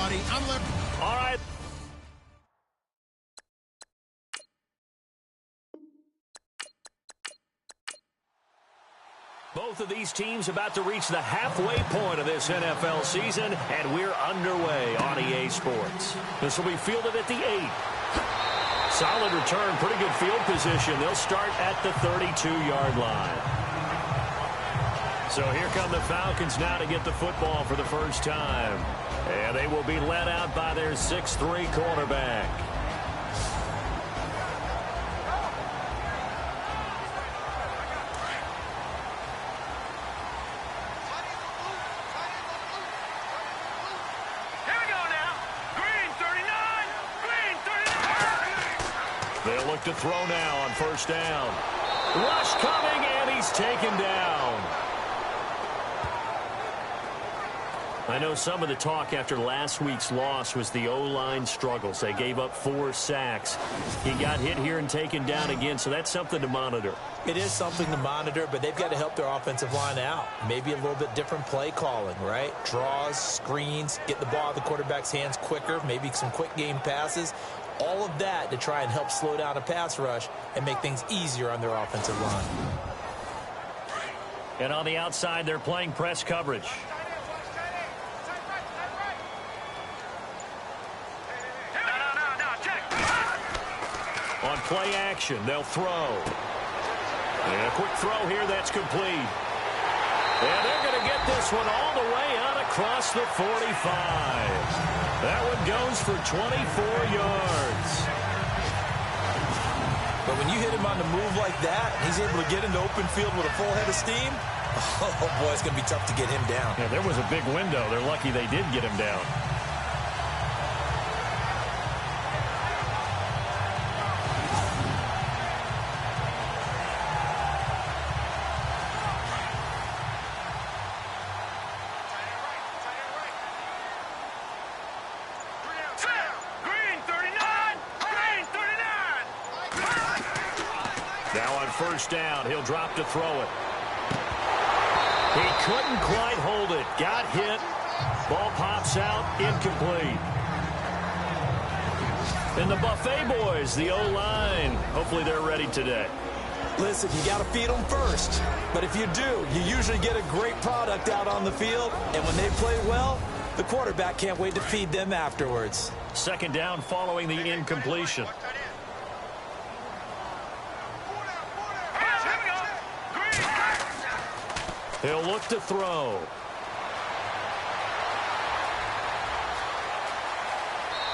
buddy. All right. Both of these teams about to reach the halfway point of this NFL season, and we're underway on EA Sports. This will be fielded at the 8. Solid return, pretty good field position. They'll start at the 32-yard line. So here come the Falcons now to get the football for the first time. And they will be led out by their 6'3" quarterback. They'll look to throw now on first down. Rush coming, and he's taken down. I know some of the talk after last week's loss was the O-line struggles. They gave up 4 sacks. He got hit here and taken down again, so that's something to monitor. It is something to monitor, but they've got to help their offensive line out. Maybe a little bit different play calling, right? Draws, screens, get the ball out of the quarterback's hands quicker, maybe some quick game passes. All of that to try and help slow down a pass rush and make things easier on their offensive line. And on the outside, they're playing press coverage. On play action, they'll throw. And a quick throw here that's complete. And they're going to get this one all the way out across the 45. That one goes for 24 yards. But when you hit him on the move like that, he's able to get into open field with a full head of steam. Oh, boy, it's going to be tough to get him down. Yeah, there was a big window. They're lucky they did get him down. First down, he'll drop to throw it. He couldn't quite hold it. Got hit. Ball pops out, incomplete. And the Buffet boys, the O-line, hopefully they're ready today. Listen, you got to feed them first. But if you do, you usually get a great product out on the field. And when they play well, the quarterback can't wait to feed them afterwards. Second down following the incompletion. He'll look to throw.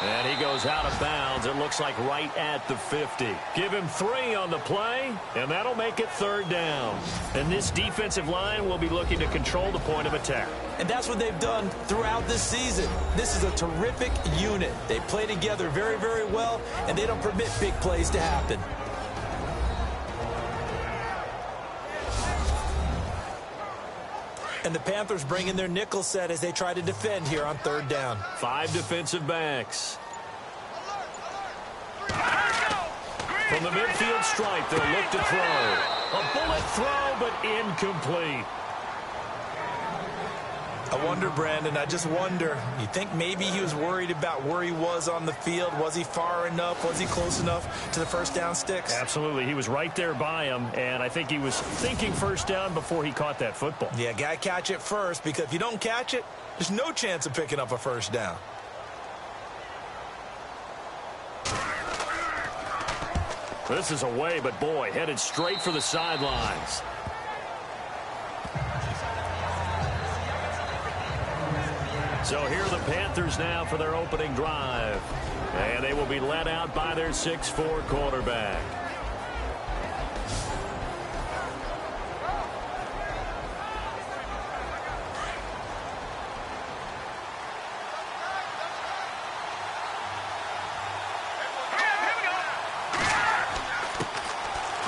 And he goes out of bounds. It looks like right at the 50. Give him 3 on the play, and that'll make it third down. And this defensive line will be looking to control the point of attack. And that's what they've done throughout this season. This is a terrific unit. They play together very, very well, and they don't permit big plays to happen. And the Panthers bring in their nickel set as they try to defend here on third down. 5 defensive backs. From the midfield stripe, they'll look to throw. A bullet throw, but incomplete. I wonder, Brandon, I just wonder, you think maybe he was worried about where he was on the field? Was he far enough? Was he close enough to the first down sticks? Absolutely. He was right there by him, and I think he was thinking first down before he caught that football. Yeah, got to catch it first, because if you don't catch it, there's no chance of picking up a first down. This is away, but boy, headed straight for the sidelines. So here are the Panthers now for their opening drive. And they will be led out by their 6'4" quarterback.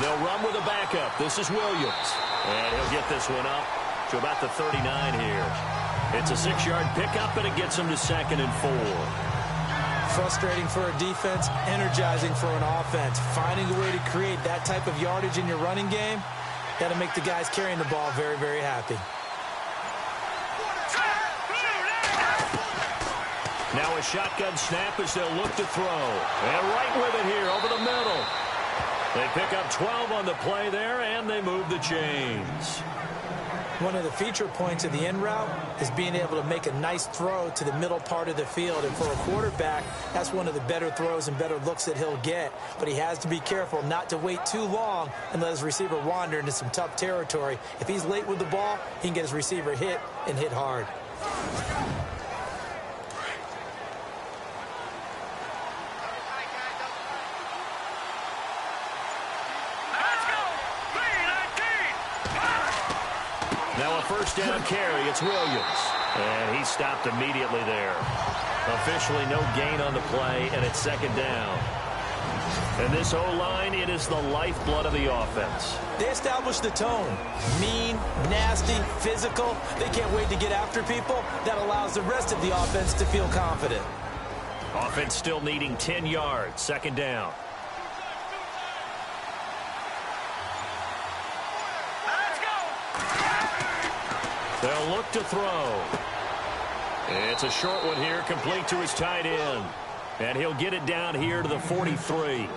They'll run with a backup. This is Williams. And he'll get this one up to about the 39 here. It's a 6-yard pickup, and it gets him to 2nd and 4. Frustrating for a defense, energizing for an offense. Finding a way to create that type of yardage in your running game, that'll make the guys carrying the ball very, very happy. Now a shotgun snap as they'll look to throw. And right with it here over the middle. They pick up 12 on the play there, and they move the chains. One of the feature points of the in route is being able to make a nice throw to the middle part of the field. And for a quarterback, that's one of the better throws and better looks that he'll get. But he has to be careful not to wait too long and let his receiver wander into some tough territory. If he's late with the ball, he can get his receiver hit and hit hard. Now a first down carry. It's Williams. And he stopped immediately there. Officially no gain on the play, and it's second down. And this O-line, it is the lifeblood of the offense. They establish the tone. Mean, nasty, physical. They can't wait to get after people. That allows the rest of the offense to feel confident. Offense still needing 10 yards. Second down. They'll look to throw. It's a short one here, complete to his tight end. And he'll get it down here to the 43.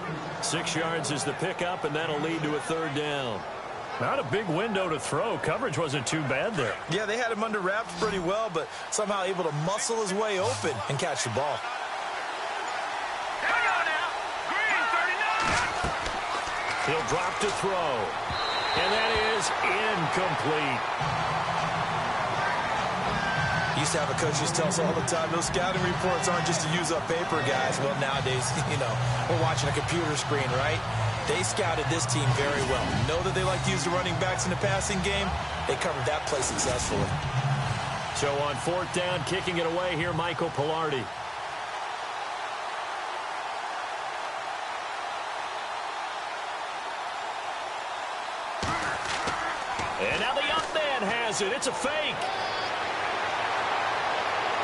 6 yards is the pickup, and that'll lead to a third down. Not a big window to throw. Coverage wasn't too bad there. Yeah, they had him under wraps pretty well, but somehow able to muscle his way open and catch the ball. He'll drop to throw. And that is incomplete. Used to have a coach just tell us all the time, those scouting reports aren't just to use up paper, guys. Well, nowadays, we're watching a computer screen, right? They scouted this team very well. Know that they like to use the running backs in the passing game. They covered that play successfully. So on fourth down, kicking it away here, Michael Pilardi. And now the up man has it. It's a fake.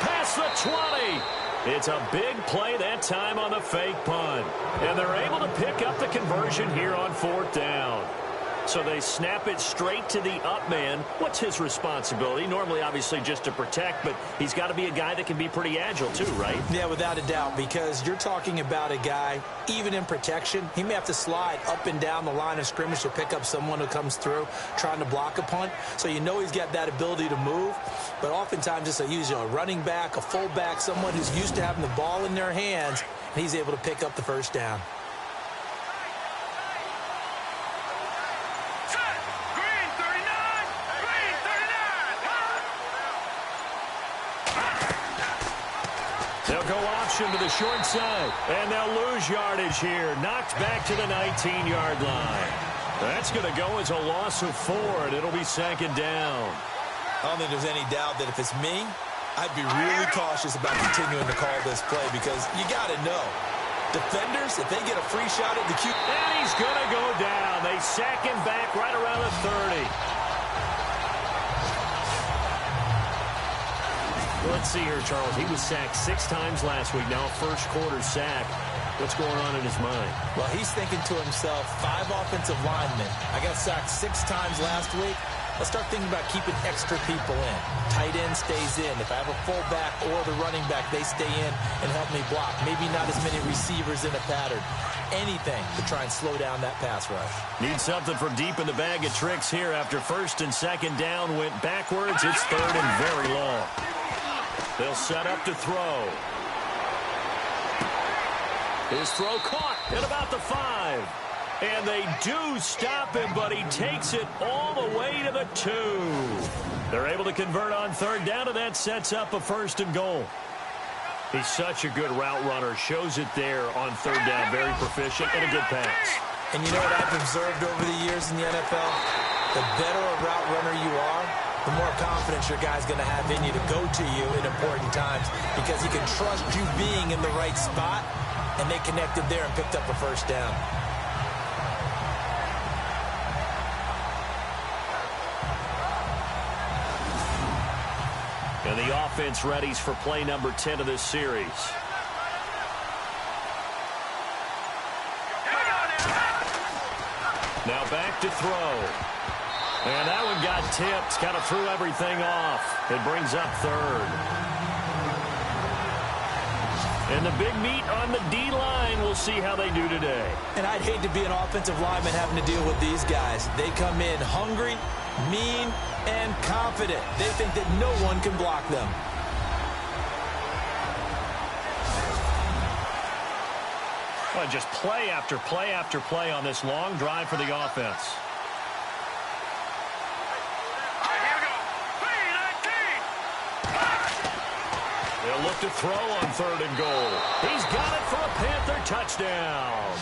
Past the 20. It's a big play that time on the fake punt. And they're able to pick up the conversion here on fourth down. So they snap it straight to the up man. What's his responsibility? Normally, obviously, just to protect, but he's got to be a guy that can be pretty agile too, right? Yeah, without a doubt, because you're talking about a guy, even in protection, he may have to slide up and down the line of scrimmage to pick up someone who comes through trying to block a punt. So you know he's got that ability to move, but oftentimes it's usually a running back, a fullback, someone who's used to having the ball in their hands, and he's able to pick up the first down. They'll go option to the short side, and they'll lose yardage here. Knocked back to the 19-yard line. That's going to go as a loss of 4, and it'll be second down. I don't think there's any doubt that if it's me, I'd be really cautious about continuing to call this play because you got to know. Defenders, if they get a free shot at the QB. And he's going to go down. They sack him back right around the 30. Let's see here, Charles. He was sacked 6 times last week. Now first quarter sack. What's going on in his mind? Well, he's thinking to himself, 5 offensive linemen. I got sacked 6 times last week. Let's start thinking about keeping extra people in. Tight end stays in. If I have a fullback or the running back, they stay in and help me block. Maybe not as many receivers in a pattern. Anything to try and slow down that pass rush. Need something from deep in the bag of tricks here after first and second down went backwards. It's third and very long. They'll set up to throw. His throw caught at about the 5. And they do stop him, but he takes it all the way to the 2. They're able to convert on third down, and that sets up a first and goal. He's such a good route runner. Shows it there on third down. Very proficient and a good pass. And you know what I've observed over the years in the NFL? The better a route runner you are, the more confidence your guy's going to have in you to go to you in important times because he can trust you being in the right spot, and they connected there and picked up a first down. And the offense readies for play number 10 of this series. Now back to throw. And that one got tipped. Kind of threw everything off. It brings up third. And the big meat on the D-line, we'll see how they do today. And I'd hate to be an offensive lineman having to deal with these guys. They come in hungry, mean, and confident. They think that no one can block them. Well, just play after play after play on this long drive for the offense. They'll look to throw on 3rd and goal. He's got it for a Panther touchdown.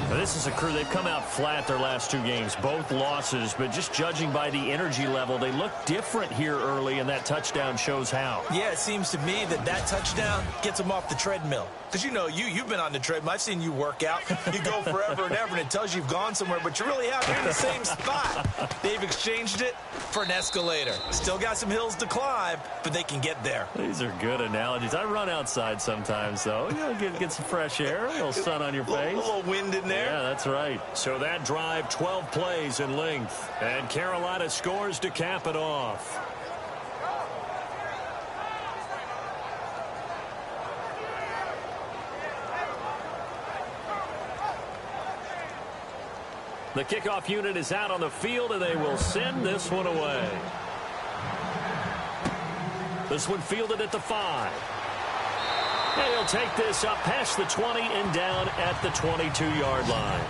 Now, this is a crew, they've come out flat their last 2 games, both losses, but just judging by the energy level, they look different here early, and that touchdown shows how. Yeah, it seems to me that touchdown gets them off the treadmill. Because, you know, you've been on the treadmill. I've seen you work out. You go forever and ever, and it tells you you've gone somewhere, but you really haven't. You're in the same spot. They've exchanged it for an escalator. Still got some hills to climb, but they can get there. These are good analogies. I run outside sometimes, though. You know, get some fresh air, a little sun on your face. A little wind in there. Yeah, that's right. So that drive, 12 plays in length. And Carolina scores to cap it off. The kickoff unit is out on the field, and they will send this one away. This one fielded at the 5. And he'll take this up past the 20 and down at the 22-yard line.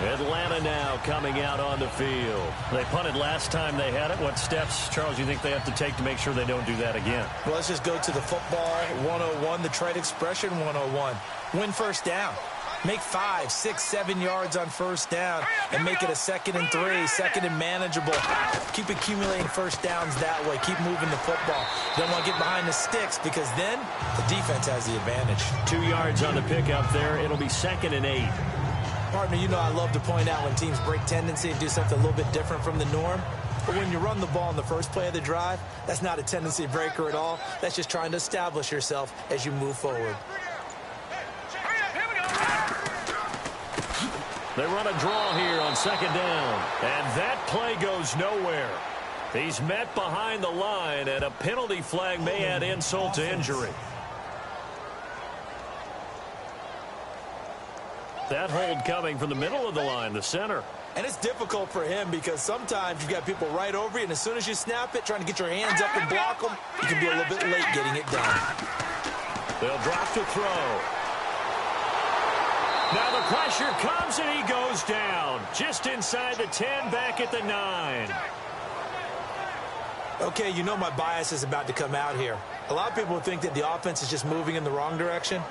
Atlanta now coming out on the field. They punted last time they had it. What steps, Charles, you think they have to take to make sure they don't do that again? Well, let's just go to the football 101, the trade expression 101. Win first down. Make 5, 6, 7 yards on first down and make it a 2nd and 3, 2nd and manageable. Keep accumulating first downs that way. Keep moving the football. Don't want to get behind the sticks because then the defense has the advantage. 2 yards on the pickup there. It'll be 2nd and 8. Partner, you know I love to point out when teams break tendency and do something a little bit different from the norm. But when you run the ball in the first play of the drive, that's not a tendency breaker at all. That's just trying to establish yourself as you move forward. They run a draw here on 2nd down. And that play goes nowhere. He's met behind the line, and a penalty flag may add insult to injury. That hold coming from the middle of the line, the center. And it's difficult for him because sometimes you've got people right over you, and as soon as you snap it, trying to get your hands up and block them, you can be a little bit late getting it done. They'll drop to throw. Now the pressure comes, and he goes down. Just inside the 10, back at the 9. Okay, you know my bias is about to come out here. A lot of people think that the offense is just moving in the wrong direction.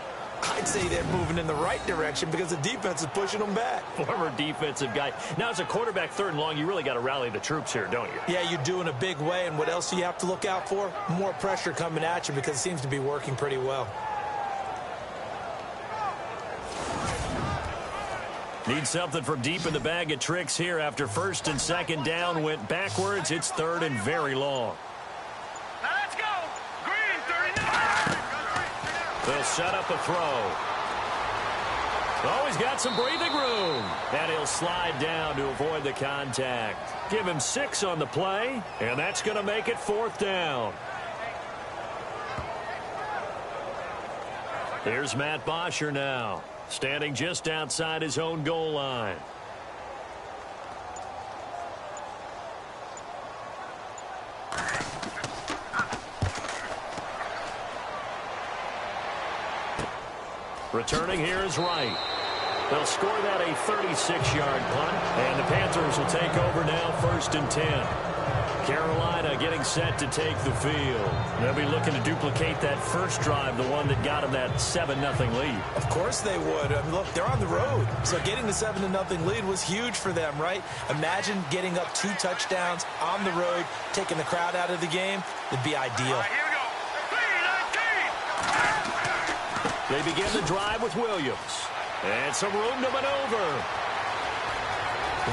I'd say they're moving in the right direction because the defense is pushing them back. Former defensive guy. Now, as a quarterback 3rd and long, you really got to rally the troops here, don't you? Yeah, you do in a big way. And what else do you have to look out for? More pressure coming at you because it seems to be working pretty well. Need something from deep in the bag of tricks here after 1st and 2nd down went backwards. It's 3rd and very long. Now let's go. Green, 39. They'll set up a throw. Oh, he's got some breathing room. And he'll slide down to avoid the contact. Give him 6 on the play, and that's going to make it 4th down. Here's Matt Bosher now, standing just outside his own goal line. Returning here is Wright. They'll score that a 36-yard punt, and the Panthers will take over now 1st and 10. Carolina getting set to take the field. They'll be looking to duplicate that first drive, the one that got them that 7-0 lead. Of course they would. I mean, look, they're on the road. So getting the 7-0 lead was huge for them, right? Imagine getting up 2 touchdowns on the road, taking the crowd out of the game. It'd be ideal. All right, here we go. 3-19. They begin the drive with Williams. And some room to maneuver.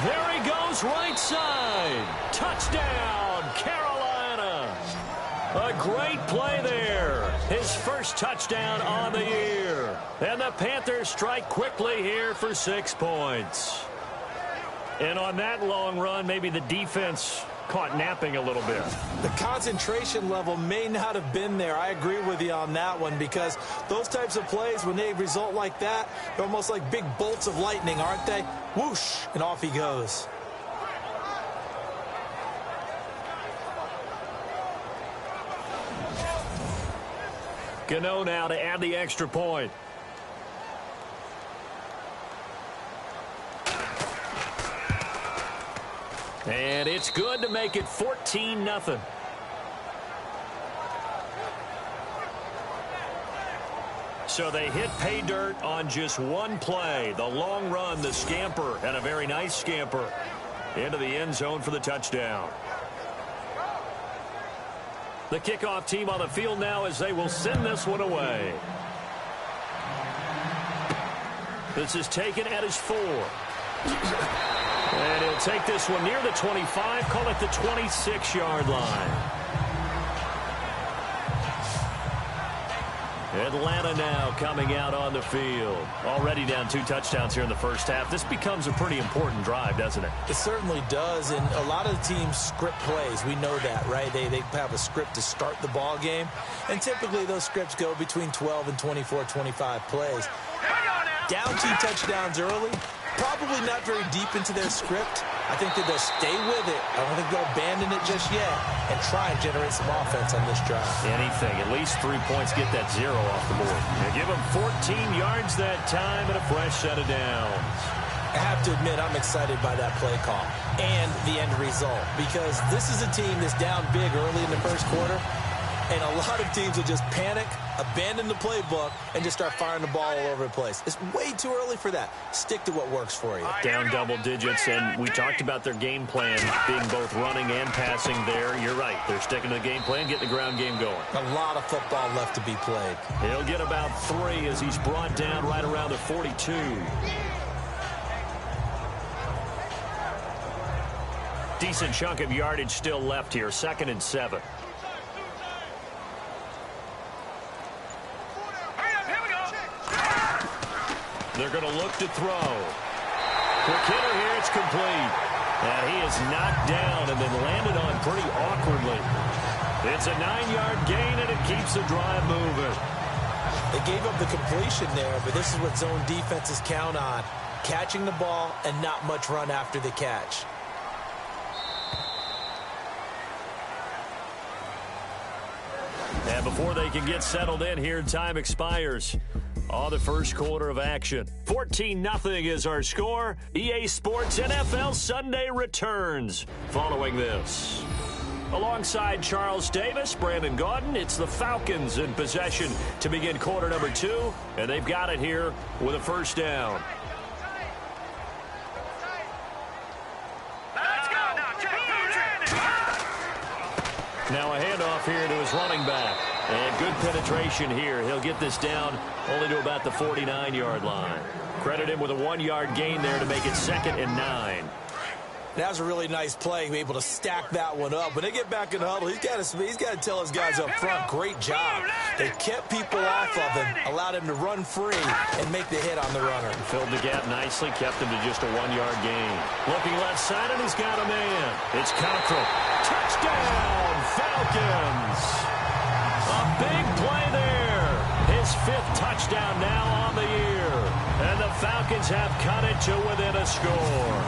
There he goes, right side. Touchdown, Carolina. A great play there. His first touchdown on the year. And the Panthers strike quickly here for 6 points. And on that long run, maybe the defense caught napping a little bit. The concentration level may not have been there. I agree with you on that one, because those types of plays, when they result like that, they're almost like big bolts of lightning, aren't they? Whoosh, and off he goes. Gano now to add the extra point. And it's good to make it 14-0. So they hit pay dirt on just one play. The long run, the scamper, and a very nice scamper into the end zone for the touchdown. The kickoff team on the field now as they will send this one away. This is taken at his 4. And he'll take this one near the 25, call it the 26-yard line. Atlanta now coming out on the field. Already down 2 touchdowns here in the first half. This becomes a pretty important drive, doesn't it? It certainly does, and a lot of the teams script plays. We know that, right? They have a script to start the ball game, and typically those scripts go between 12 and 24, 25 plays. Down 2 touchdowns early, probably not very deep into their script. I think that they'll stay with it. I don't think they'll abandon it just yet and try and generate some offense on this drive. Anything. At least 3 points, get that 0 off the board. They give them 14 yards that time and a fresh set of downs. I have to admit, I'm excited by that play call and the end result, because this is a team that's down big early in the first quarter, and a lot of teams will just panic, abandon the playbook, and just start firing the ball all over the place. It's way too early for that. Stick to what works for you. Down double digits, and we talked about their game plan being both running and passing there. You're right. They're sticking to the game plan, getting the ground game going. A lot of football left to be played. He'll get about 3 as he's brought down right around the 42. Decent chunk of yardage still left here. 2nd and 7. They're going to look to throw. Quick hitter here, it's complete. And he is knocked down and then landed on pretty awkwardly. It's a 9-yard gain, and it keeps the drive moving. They gave up the completion there, but this is what zone defenses count on. Catching the ball and not much run after the catch. And before they can get settled in here, time expires on the first quarter of action. 14-0 is our score. EA Sports NFL Sunday returns following this. Alongside Charles Davis, Brandon Gaudin, it's the Falcons in possession to begin quarter number 2, and they've got it here with a first down. Now a handoff here to his running back. And good penetration here. He'll get this down only to about the 49-yard line. Credit him with a 1-yard gain there to make it 2nd and 9. That was a really nice play, able to stack that one up. When they get back in the huddle, he's got to tell his guys up front, great job. They kept people off of him, allowed him to run free and make the hit on the runner. Filled the gap nicely, kept him to just a 1-yard gain. Looking left side, and he's got a man. It's Cockrell. Touchdown, Falcons. A big play there. His 5th touchdown now on the year. And the Falcons have cut it to within a score.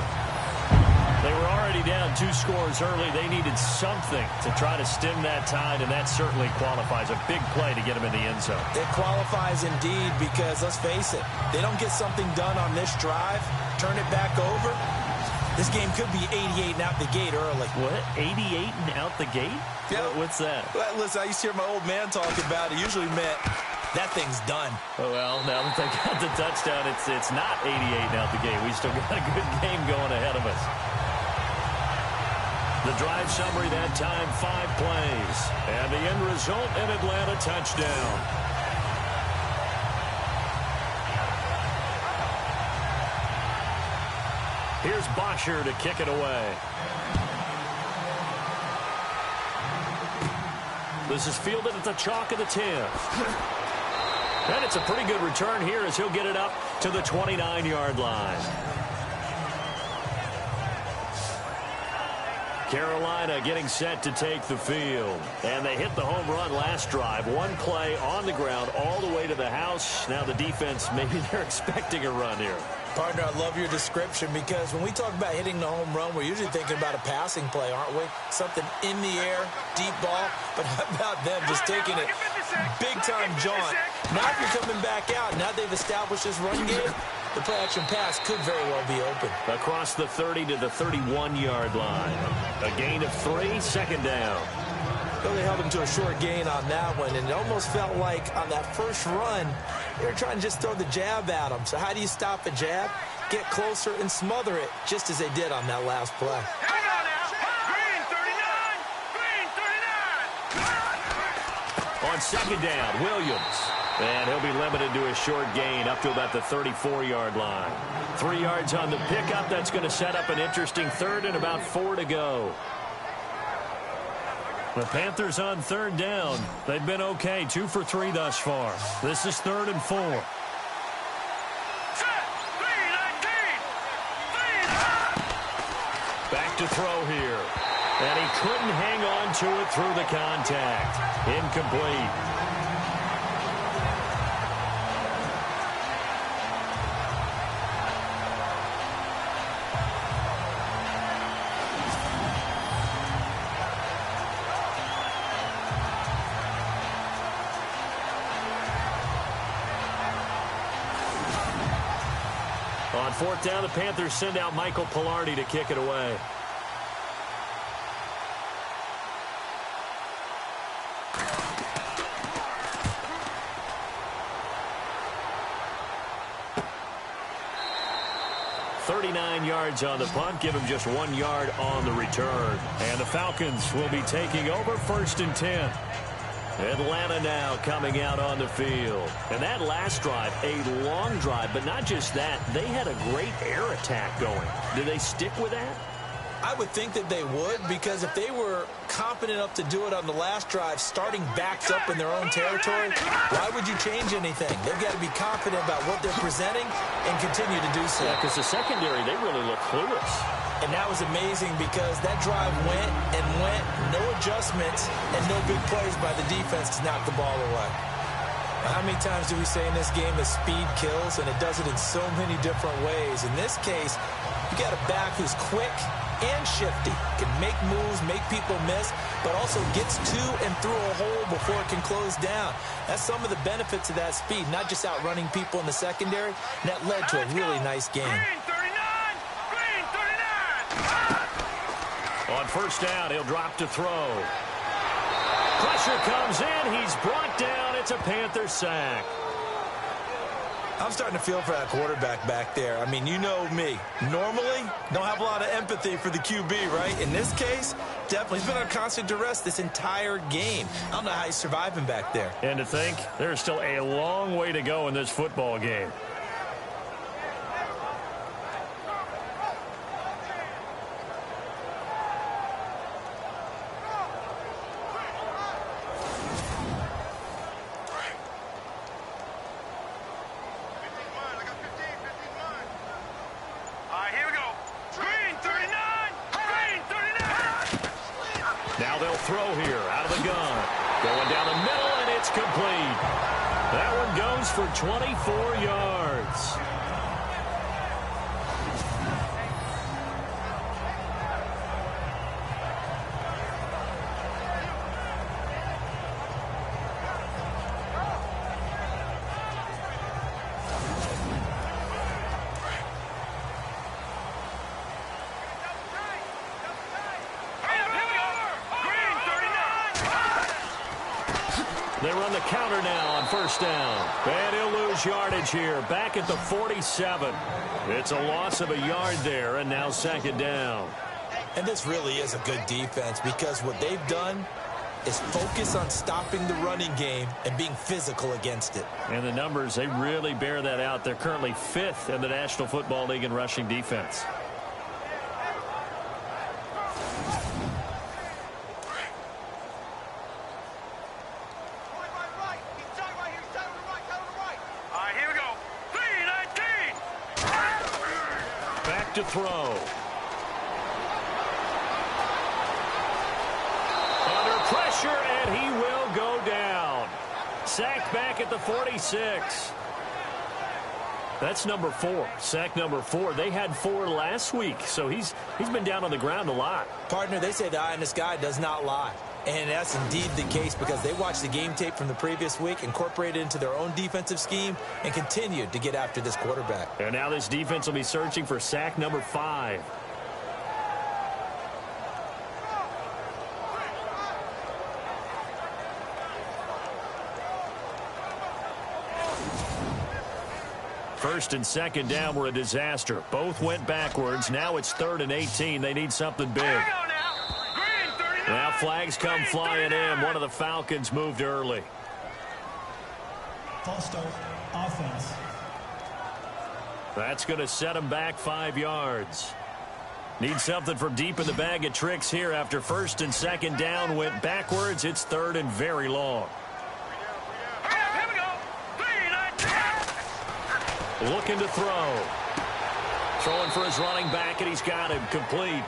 They were already down 2 scores early. They needed something to try to stem that tide, and that certainly qualifies. A big play to get them in the end zone. It qualifies indeed, because let's face it, they don't get something done on this drive, turn it back over, this game could be 88 and out the gate early. What? 88 and out the gate? Yeah. What's that? Well, listen, I used to hear my old man talk about it. Usually meant that thing's done. Oh, well, now that they got the touchdown, it's not 88 and out the gate. We still got a good game going ahead of us. The drive summary that time, 5 plays. And the end result, an Atlanta touchdown. Here's Bosher to kick it away. This is fielded at the chalk of the 10. And it's a pretty good return here as he'll get it up to the 29-yard line. Carolina getting set to take the field. And they hit the home run last drive. One play on the ground all the way to the house. Now the defense, maybe they're expecting a run here. Partner, I love your description because when we talk about hitting the home run, we're usually thinking about a passing play, aren't we? Something in the air, deep ball. But how about them just taking it big-time jaunt? Now if you're coming back out, now they've established this run game, the play-action pass could very well be open. Across the 30 to the 31-yard line. A gain of 3, second down. So they held him to a short gain on that one, and it almost felt like on that first run, they were trying to just throw the jab at him. So how do you stop a jab? Get closer and smother it, just as they did on that last play. Here we go now. Green 39. Green 39. On second down, Williams. And he'll be limited to a short gain up to about the 34-yard line. 3 yards on the pickup. That's going to set up an interesting third and about 4 to go. The Panthers on third down. They've been okay, 2 for 3 thus far. This is 3rd and 4. Back to throw here. And he couldn't hang on to it through the contact. Incomplete. On 4th down, the Panthers send out Michael Pilardi to kick it away. "39 yards on the punt, give him just 1 yard on the return. And the Falcons will be taking over 1st and 10. Atlanta now coming out on the field. And that last drive, a long drive, but not just that. They had a great air attack going. Do they stick with that? I would think that they would, because if they were confident enough to do it on the last drive, starting backed up in their own territory, why would you change anything? They've got to be confident about what they're presenting and continue to do so. Yeah, because the secondary, they really look clueless. And that was amazing because that drive went and went, no adjustments, and no big plays by the defense to knock the ball away. How many times do we say in this game that speed kills, and it does it in so many different ways? In this case, you got a back who's quick and shifty, can make moves, make people miss, but also gets to and through a hole before it can close down. That's some of the benefits of that speed, not just outrunning people in the secondary, and that led to a really nice game. On 1st down, he'll drop to throw. Pressure comes in. He's brought down. It's a Panther sack. I'm starting to feel for that quarterback back there. I mean, you know me. Normally, don't have a lot of empathy for the QB, right? In this case, definitely. He's been on constant duress this entire game. I don't know how he's surviving back there. And to think, there's still a long way to go in this football game. Throw here out of the gun. Going down the middle, and it's complete. That one goes for 24 yards. They run the counter now on 1st down. And he'll lose yardage here. Back at the 47. It's a loss of a yard there, and now 2nd down. And this really is a good defense because what they've done is focus on stopping the running game and being physical against it. And the numbers, they really bear that out. They're currently 5th in the National Football League in rushing defense. To throw. and he will go down. Sacked back at the 46. That's number 4. Sack number 4. They had 4 last week, so he's been down on the ground a lot. Partner, they say the eye in the sky does not lie. And that's indeed the case because they watched the game tape from the previous week, incorporated it into their own defensive scheme, and continued to get after this quarterback. And now this defense will be searching for sack number 5. First and second down were a disaster. Both went backwards. Now it's 3rd and 18. They need something big. Now flags come flying in. One of the Falcons moved early. False start, offense. That's going to set them back 5 yards. Need something from deep in the bag of tricks here after first and second down went backwards. It's 3rd and very long. Looking to throw. Throwing for his running back, and he's got him complete.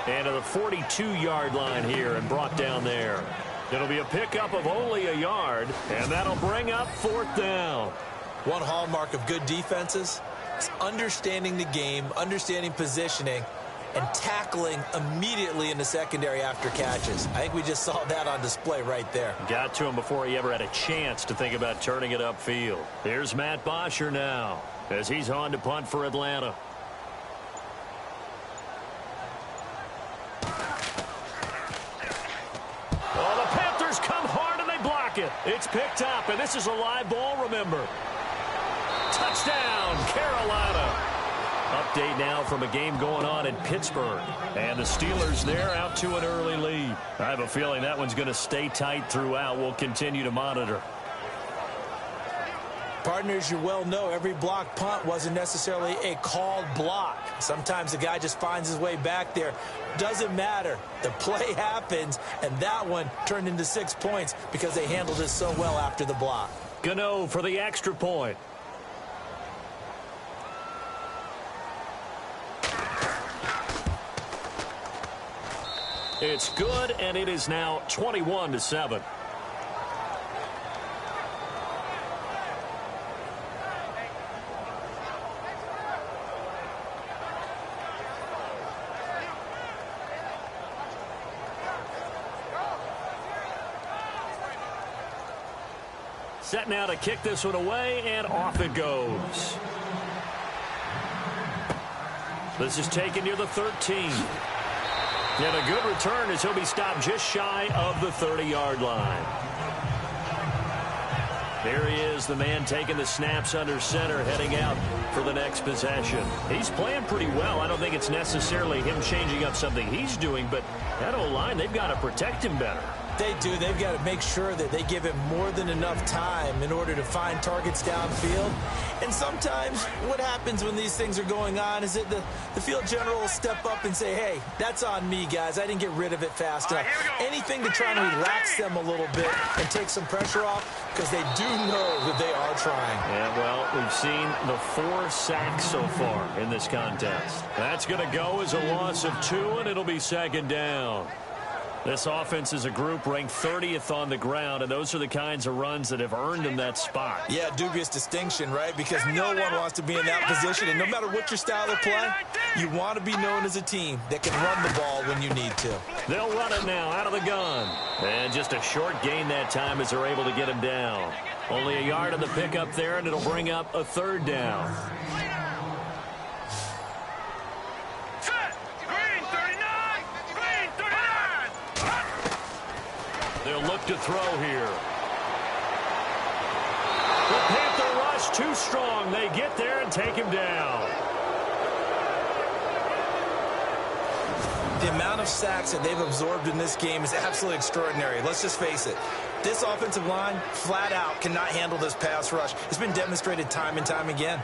And to the 42-yard line here and brought down there. It'll be a pickup of only a yard, and that'll bring up 4th down. One hallmark of good defenses is understanding the game, understanding positioning, and tackling immediately in the secondary after catches. I think we just saw that on display right there. Got to him before he ever had a chance to think about turning it upfield. Here's Matt Bosher now as he's on to punt for Atlanta. Oh, the Panthers come hard and they block it. It's picked up, and this is a live ball, remember. Touchdown, Carolina. Update now from a game going on in Pittsburgh. And the Steelers there out to an early lead. I have a feeling that one's going to stay tight throughout. We'll continue to monitor. Partners, you well know every block punt wasn't necessarily a called block. Sometimes the guy just finds his way back there. Doesn't matter. The play happens, and that one turned into 6 points because they handled it so well after the block. Gano for the extra point. It's good, and it is now 21-7. Set now to kick this one away, and off it goes. This is taken near the 13. And a good return as he'll be stopped just shy of the 30-yard line. There he is, the man taking the snaps under center, heading out for the next possession. He's playing pretty well. I don't think it's necessarily him changing up something he's doing, but that O-line, they've got to protect him better. They do. They've got to make sure that they give him more than enough time in order to find targets downfield. And sometimes what happens when these things are going on is that the field general will step up and say, hey, that's on me, guys. I didn't get rid of it fast enough. Anything to try and relax them a little bit and take some pressure off because they do know that they are trying. Yeah, well, we've seen the 4 sacks so far in this contest. That's going to go as a loss of 2, and it'll be second down. This offense is a group ranked 30th on the ground, and those are the kinds of runs that have earned them that spot. Yeah, dubious distinction, right? Because no one wants to be in that position, and no matter what your style of play, you want to be known as a team that can run the ball when you need to. They'll run it now out of the gun. And just a short gain that time as they're able to get him down. Only a yard on the pickup there, and it'll bring up a 3rd down. They'll look to throw here. The Panther rush too strong. They get there and take him down. The amount of sacks that they've absorbed in this game is absolutely extraordinary. Let's just face it. This offensive line, flat out, cannot handle this pass rush. It's been demonstrated time and time again.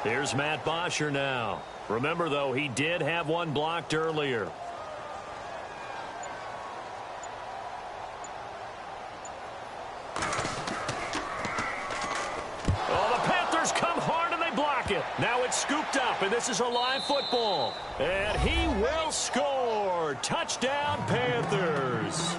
Here's Matt Bosher now. Remember, though, he did have one blocked earlier. Oh, the Panthers come hard and they block pocket. Now it's scooped up, and this is a live football. And he will score. Touchdown, Panthers.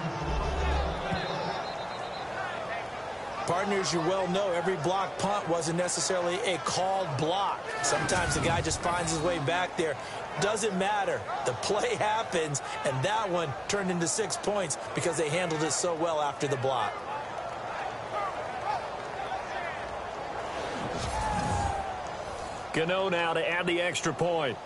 Partners, you well know every block punt wasn't necessarily a called block. Sometimes the guy just finds his way back there. Doesn't matter. The play happens, and that one turned into 6 points because they handled it so well after the block. Gano now to add the extra point.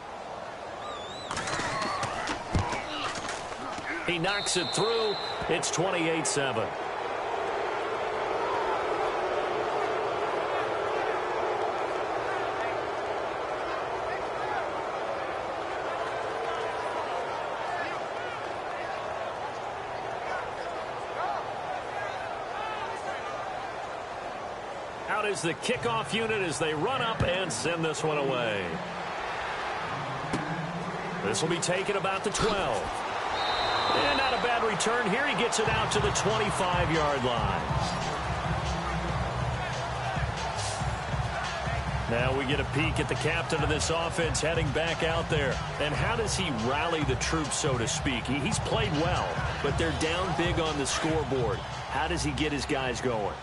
He knocks it through. It's 28-7. Out is the kickoff unit as they run up and send this one away. This will be taken about the 12. And not a bad return here. He gets it out to the 25-yard line. Now we get a peek at the captain of this offense heading back out there. And how does he rally the troops, so to speak? He's played well, but they're down big on the scoreboard. How does he get his guys going?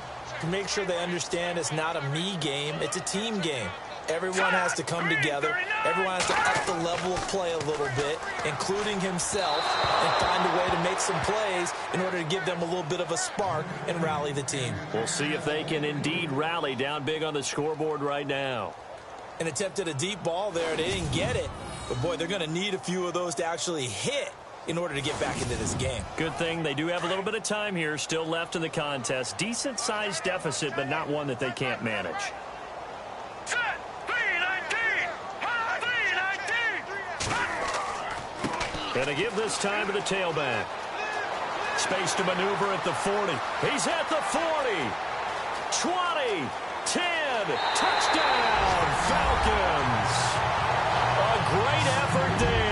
To make sure they understand it's not a me game, it's a team game. Everyone has to come together. Everyone has to up the level of play a little bit, including himself, and find a way to make some plays in order to give them a little bit of a spark and rally the team. We'll see if they can indeed rally down big on the scoreboard right now. An attempt at a deep ball there. They didn't get it. But, boy, they're going to need a few of those to actually hit in order to get back into this game. Good thing they do have a little bit of time here still left in the contest. Decent-sized deficit, but not one that they can't manage. Set. 3-19. 3-19. Gonna give this time to the tailback. Space to maneuver at the 40. He's at the 40. 20. 10. Touchdown, Falcons. A great effort there.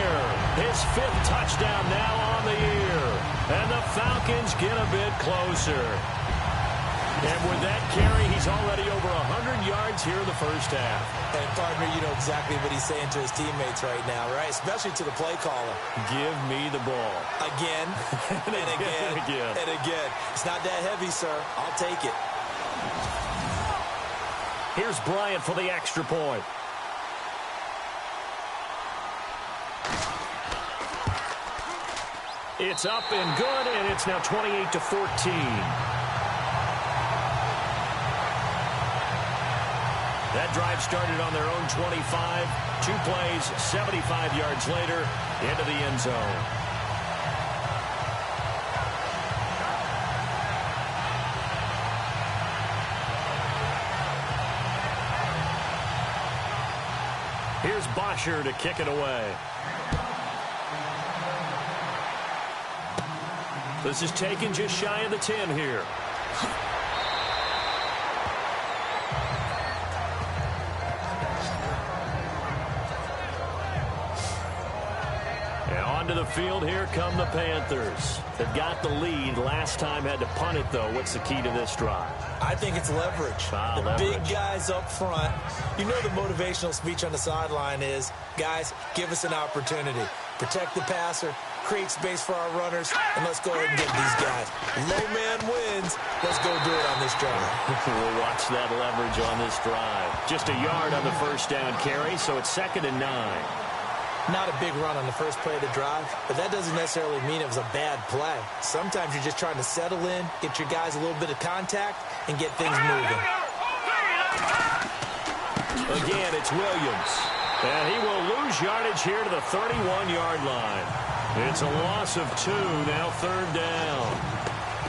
His 5th touchdown now on the year. And the Falcons get a bit closer. And with that carry, he's already over 100 yards here in the first half. And, partner, you know exactly what he's saying to his teammates right now, right? Especially to the play caller. Give me the ball. Again, and again, and again. It's not that heavy, sir. I'll take it. Here's Bryant for the extra point. It's up and good, and it's now 28-14. That drive started on their own 25. 2 plays, 75 yards later, into the end zone. Here's Bosher to kick it away. This is taken just shy of the 10 here. And onto the field, here come the Panthers. They've got the lead. Last time had to punt it, though. What's the key to this drive? I think it's leverage. The big guys up front. You know the motivational speech on the sideline is, guys, give us an opportunity. Protect the passer, create space for our runners, and let's go ahead and get these guys. Low man wins. Let's go do it on this drive. We'll watch that leverage on this drive. Just a yard on the first down carry, so it's 2nd and 9. Not a big run on the first play of the drive, but that doesn't necessarily mean it was a bad play. Sometimes you're just trying to settle in, get your guys a little bit of contact, and get things moving. Again, it's Williams. And he will lose yardage here to the 31-yard line. It's a loss of 2, now 3rd down.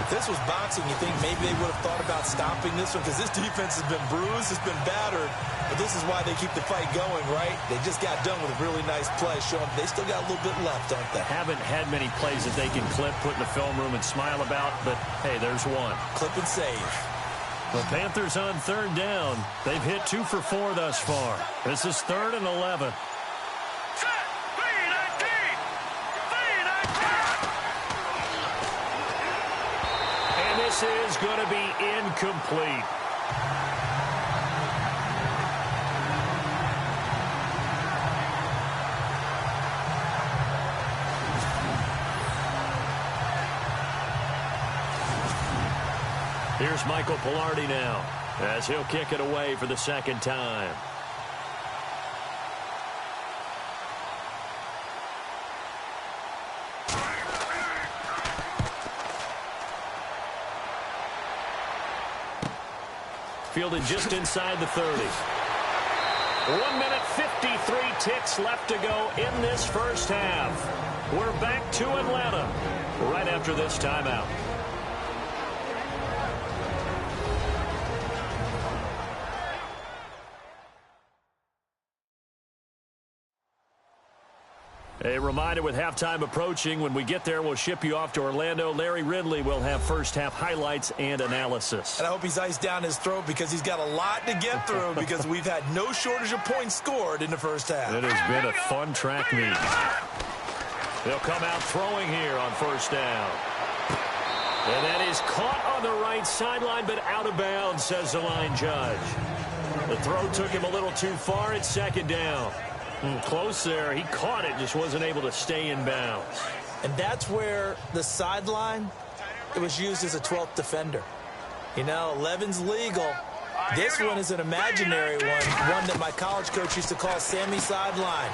If this was boxing, you think maybe they would have thought about stopping this one because this defense has been bruised, it's been battered. But this is why they keep the fight going, right? They just got done with a really nice play, showing they still got a little bit left, don't they? Haven't had many plays that they can clip, put in the film room, and smile about, but, hey, there's one. Clip and save. The Panthers on 3rd down. They've hit 2 for 4 thus far. This is 3rd and 11. Set. 3-19. 3-19. And this is going to be incomplete. Here's Michael Pilardi now as he'll kick it away for the second time. Fielded just inside the 30. 1 minute 53 ticks left to go in this first half. We're back to Atlanta right after this timeout. A reminder, with halftime approaching, when we get there, we'll ship you off to Orlando. Larry Ridley will have first-half highlights and analysis. And I hope he's iced down his throat because he's got a lot to get through because we've had no shortage of points scored in the first half. It has been a fun track meet. They'll come out throwing here on first down. And that is caught on the right sideline, but out of bounds, says the line judge. The throw took him a little too far. It's second down. Close there. He caught it, just wasn't able to stay in bounds. And that's where the sideline, it was used as a 12th defender. You know, 11's legal. This one is an imaginary one that my college coach used to call Sammy Sideline.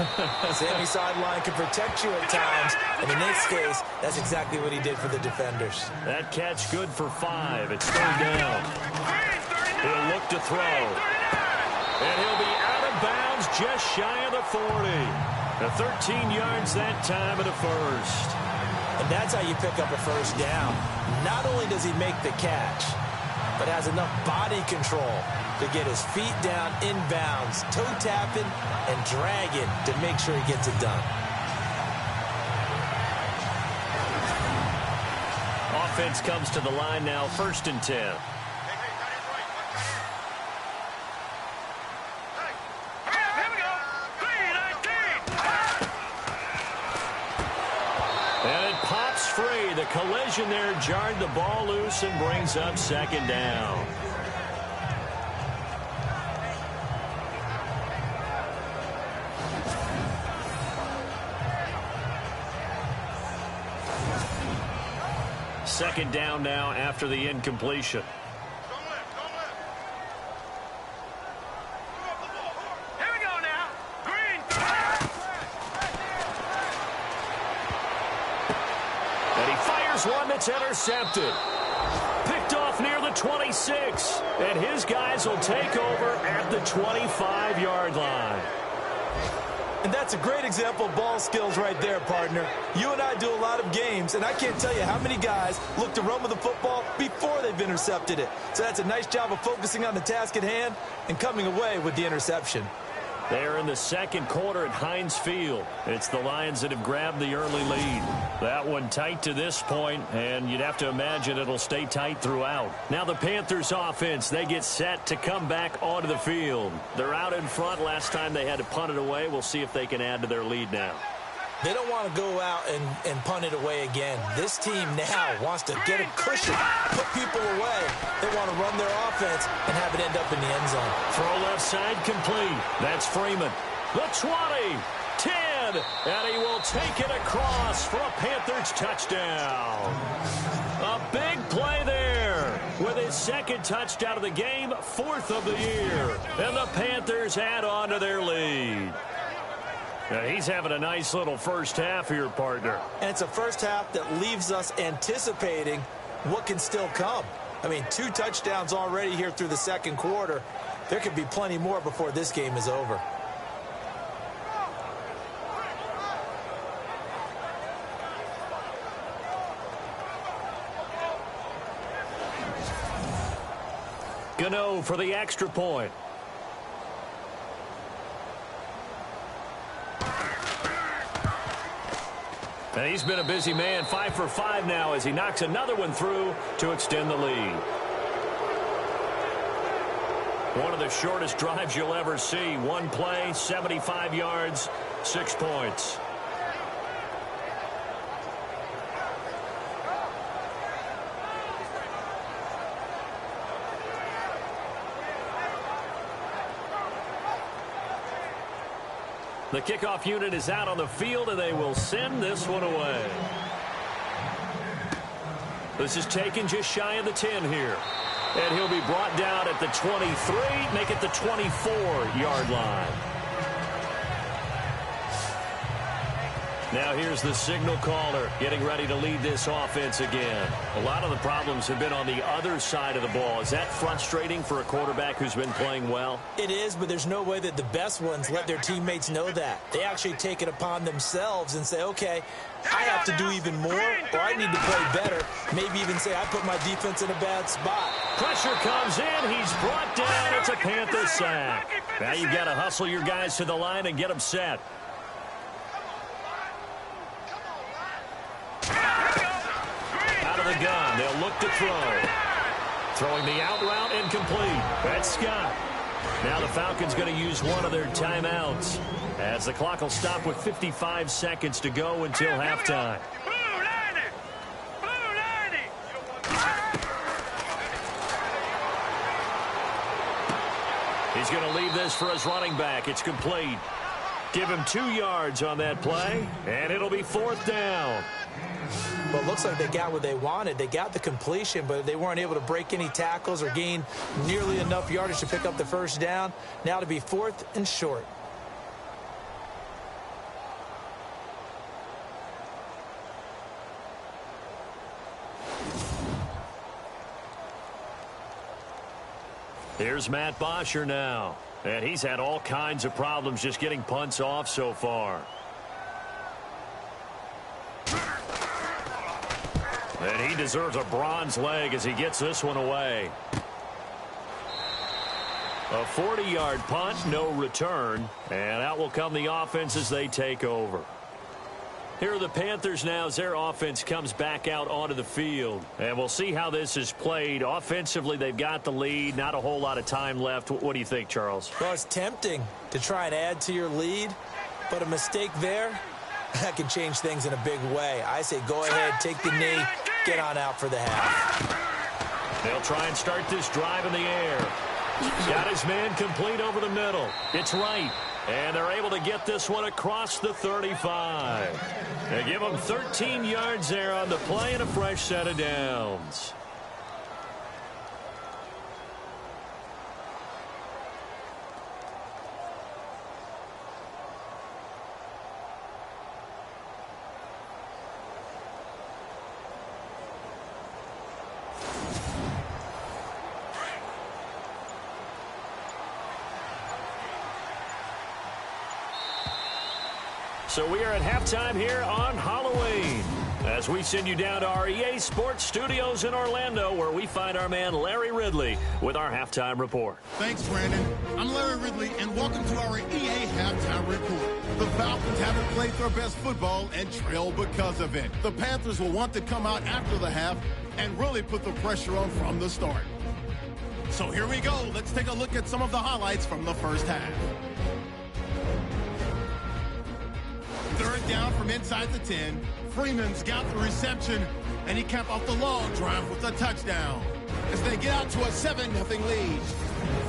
Sammy Sideline can protect you at times, and in this case, that's exactly what he did for the defenders. That catch good for 5. It's third down. He'll look to throw. And he'll be out of bounds just shy of the 40. 13 yards that time of the first. And that's how you pick up a first down. Not only does he make the catch, but has enough body control to get his feet down in bounds, toe tapping and dragging to make sure he gets it done. Offense comes to the line now, 1st and 10. Free. The collision there jarred the ball loose and brings up second down. Second down now after the incompletion. One that's intercepted. Picked off near the 26. And his guys will take over at the 25-yard line. And that's a great example of ball skills right there, partner. You and I do a lot of games, and I can't tell you how many guys look to run with the football before they've intercepted it. So that's a nice job of focusing on the task at hand and coming away with the interception. They're in the second quarter at Heinz Field. It's the Lions that have grabbed the early lead. That one tight to this point, and you'd have to imagine it'll stay tight throughout. Now the Panthers offense, they get set to come back onto the field. They're out in front. Last time they had to punt it away. We'll see if they can add to their lead now. They don't want to go out and punt it away again. This team now wants to get a cushion, put people away. They want to run their offense and have it end up in the end zone. Throw left side complete. That's Freeman. The 20, 10, and he will take it across for a Panthers touchdown. A big play there with his second touchdown of the game, 4th of the year. And the Panthers add on to their lead. Now he's having a nice little first half here, partner. And it's a first half that leaves us anticipating what can still come. I mean, 2 touchdowns already here through the second quarter. There could be plenty more before this game is over. Gano for the extra point. And he's been a busy man, 5 for 5 now as he knocks another one through to extend the lead. One of the shortest drives you'll ever see. One play, 75 yards, 6 points. The kickoff unit is out on the field, and they will send this one away. This is taken just shy of the 10 here. And he'll be brought down at the 23, make it the 24-yard line. Now here's the signal caller getting ready to lead this offense again. A lot of the problems have been on the other side of the ball. Is that frustrating for a quarterback who's been playing well? It is, but there's no way that the best ones let their teammates know that. They actually take it upon themselves and say, okay, I have to do even more, or I need to play better. Maybe even say I put my defense in a bad spot. Pressure comes in. He's brought down. It's a Panther sack. Now you've got to hustle your guys to the line and get them set. Out of the gun. They'll look to throw. Throwing the out route incomplete. That's Scott. Now the Falcons going to use one of their timeouts, as the clock will stop with 55 seconds to go until halftime. He's going to leave this for his running back. It's complete. Give him 2 yards on that play, and it'll be 4th down. Well, it looks like they got what they wanted. They got the completion, but they weren't able to break any tackles or gain nearly enough yardage to pick up the first down. Now to be 4th and short. Here's Matt Bosher now. And he's had all kinds of problems just getting punts off so far. And he deserves a bronze leg as he gets this one away. A 40-yard punt, no return. And out will come the offense as they take over. Here are the Panthers now as their offense comes back out onto the field. And we'll see how this is played. Offensively, they've got the lead. Not a whole lot of time left. What do you think, Charles? Well, it's tempting to try and add to your lead, but a mistake there, that can change things in a big way. I say go ahead, take the knee, get on out for the half. They'll try and start this drive in the air. Got his man complete over the middle. It's right. And they're able to get this one across the 35. They give them 13 yards there on the play and a fresh set of downs. So we are at halftime here on Halloween as we send you down to our EA Sports Studios in Orlando, where we find our man Larry Ridley with our halftime report. Thanks, Brandon. I'm Larry Ridley, and welcome to our EA halftime report. The Falcons haven't played their best football and trail because of it. The Panthers will want to come out after the half and really put the pressure on from the start. So here we go. Let's take a look at some of the highlights from the first half. 3rd down from inside the 10. Freeman's got the reception, and he capped off the long drive with a touchdown as they get out to a 7-0 lead.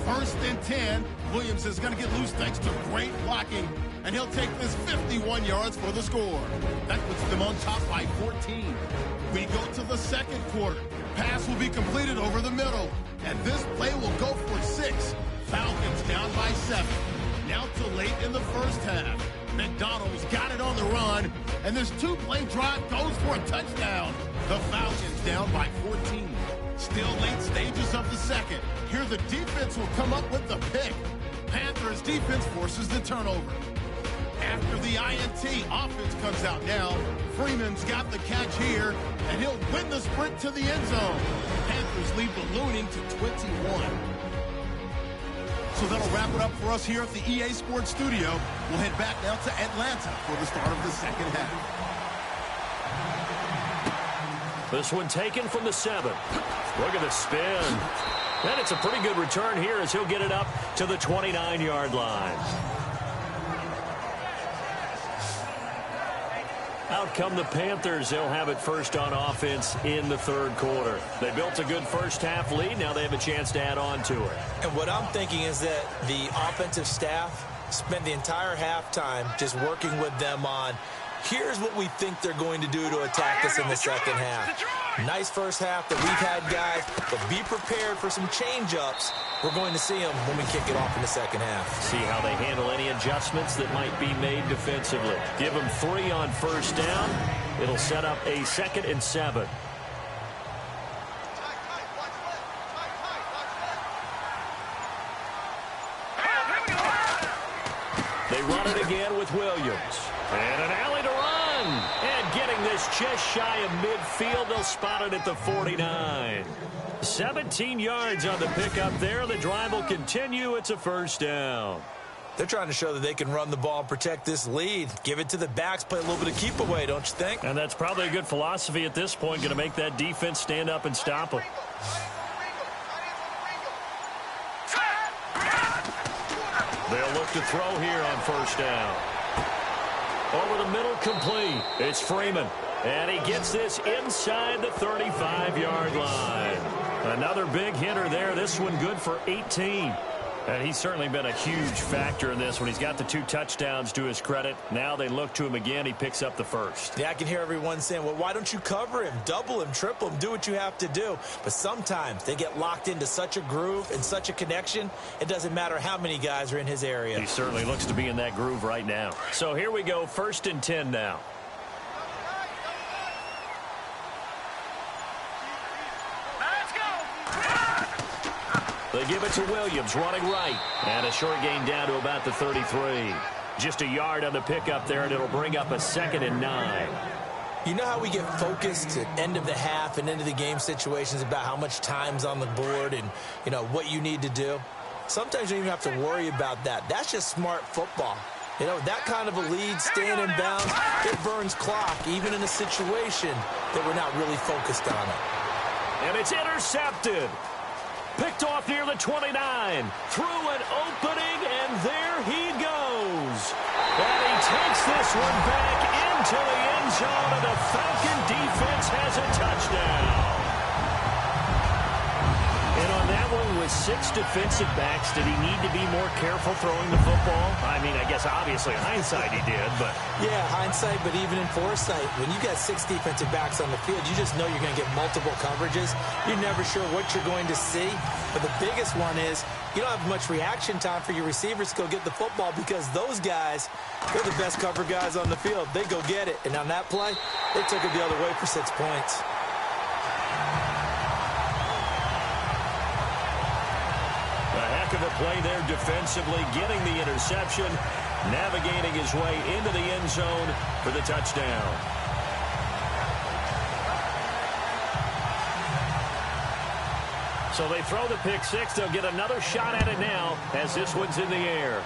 1st and 10. Williams is going to get loose thanks to great blocking, and he'll take this 51 yards for the score. That puts them on top by 14. We go to the 2nd quarter. Pass will be completed over the middle, and this play will go for 6. Falcons down by 7. Now to late in the first half. McDonald's got it on the run, and this 2-play drive goes for a touchdown. The Falcons down by 14. Still late stages of the second. Here the defense will come up with the pick. Panthers defense forces the turnover. After the INT, offense comes out now. Freeman's got the catch here, and he'll win the sprint to the end zone. Panthers lead ballooning to 21. So that'll wrap it up for us here at the EA Sports Studio. We'll head back now to Atlanta for the start of the second half. This one taken from the 7. Look at the spin. And it's a pretty good return here as he'll get it up to the 29-yard line. Out come the Panthers. They'll have it first on offense in the 3rd quarter. They built a good first half lead. Now they have a chance to add on to it. And what I'm thinking is that the offensive staff spent the entire halftime just working with them on Here's what we think they're going to do to attack us in the second half. Nice first half that we've had, guys, but be prepared for some change-ups. We're going to see them when we kick it off in the second half. See how they handle any adjustments that might be made defensively. Give them 3 on first down. It'll set up a 2nd and 7. They run it again with Williams. And an alley to run. And getting this just shy of midfield. They'll spot it at the 49. 17 yards on the pickup there. The drive will continue. It's a first down. They're trying to show that they can run the ball and protect this lead. Give it to the backs, play a little bit of keep away, don't you think? And that's probably a good philosophy at this point. Going to make that defense stand up and stop them. They'll look to throw here on first down. Over the middle, complete. It's Freeman. And he gets this inside the 35-yard line. Another big hitter there. This one good for 18. And he's certainly been a huge factor in this when he's got the 2 touchdowns to his credit. Now they look to him again. He picks up the first. Yeah, I can hear everyone saying, well, why don't you cover him, double him, triple him, do what you have to do. But sometimes they get locked into such a groove and such a connection, it doesn't matter how many guys are in his area. He certainly looks to be in that groove right now. So here we go, 1st and 10 now. They give it to Williams, running right. And a short gain down to about the 33. Just a yard on the pickup there, and it'll bring up a 2nd and 9. You know how we get focused at end of the half and into the game situations about how much time's on the board and, you know, what you need to do? Sometimes you don't even have to worry about that. That's just smart football. You know, that kind of a lead, staying in bounds, it burns clock, even in a situation that we're not really focused on it. And it's intercepted. Picked off near the 29. Through an opening, and there he goes. And he takes this one back into the end zone, and the Falcon defense has a touchdown. And on that one, with 6 defensive backs, did he need to be more careful throwing the football? I mean, I guess obviously hindsight he did, but... Yeah, hindsight, but even in foresight, when you got 6 defensive backs on the field, you just know you're going to get multiple coverages. You're never sure what you're going to see. But the biggest one is you don't have much reaction time for your receivers to go get the football because those guys, they're the best cover guys on the field. They go get it. And on that play, they took it the other way for 6 points. Of a play there defensively, getting the interception, navigating his way into the end zone for the touchdown. So they throw the pick 6. They'll get another shot at it now as this one's in the air.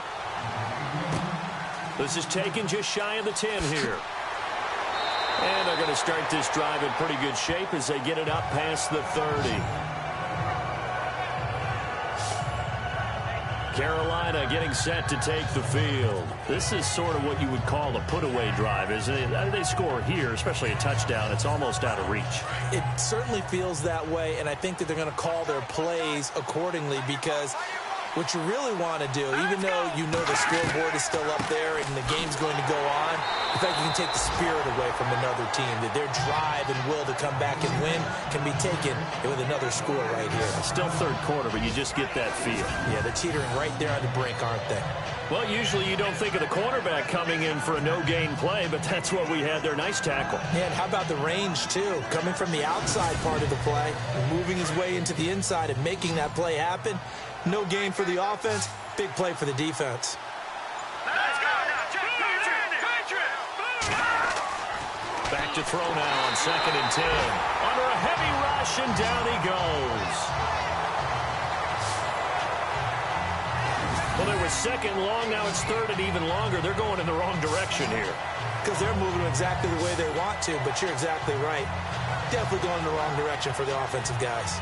This is taken just shy of the 10 here. And they're going to start this drive in pretty good shape as they get it up past the 30. Carolina getting set to take the field. This is sort of what you would call a put-away drive, isn't it? They score here, especially a touchdown. It's almost out of reach. It certainly feels that way, and I think that they're going to call their plays accordingly because what you really want to do, even though you know the scoreboard is still up there and the game's going to go on, in fact, you can take the spirit away from another team, that their drive and will to come back and win can be taken with another score right here. Still third quarter, but you just get that feel. Yeah, they're teetering right there on the brink, aren't they? Well, usually you don't think of the cornerback coming in for a no-gain play, but that's what we had there. Nice tackle. Yeah, and how about the range, too? Coming from the outside part of the play, moving his way into the inside and making that play happen. No gain for the offense, big play for the defense. Back to throw now on 2nd and 10. Under a heavy rush, and down he goes. Well, there was 2nd long, now it's 3rd and even longer. They're going in the wrong direction here. Because they're moving exactly the way they want to, but you're exactly right. Definitely going in the wrong direction for the offensive guys.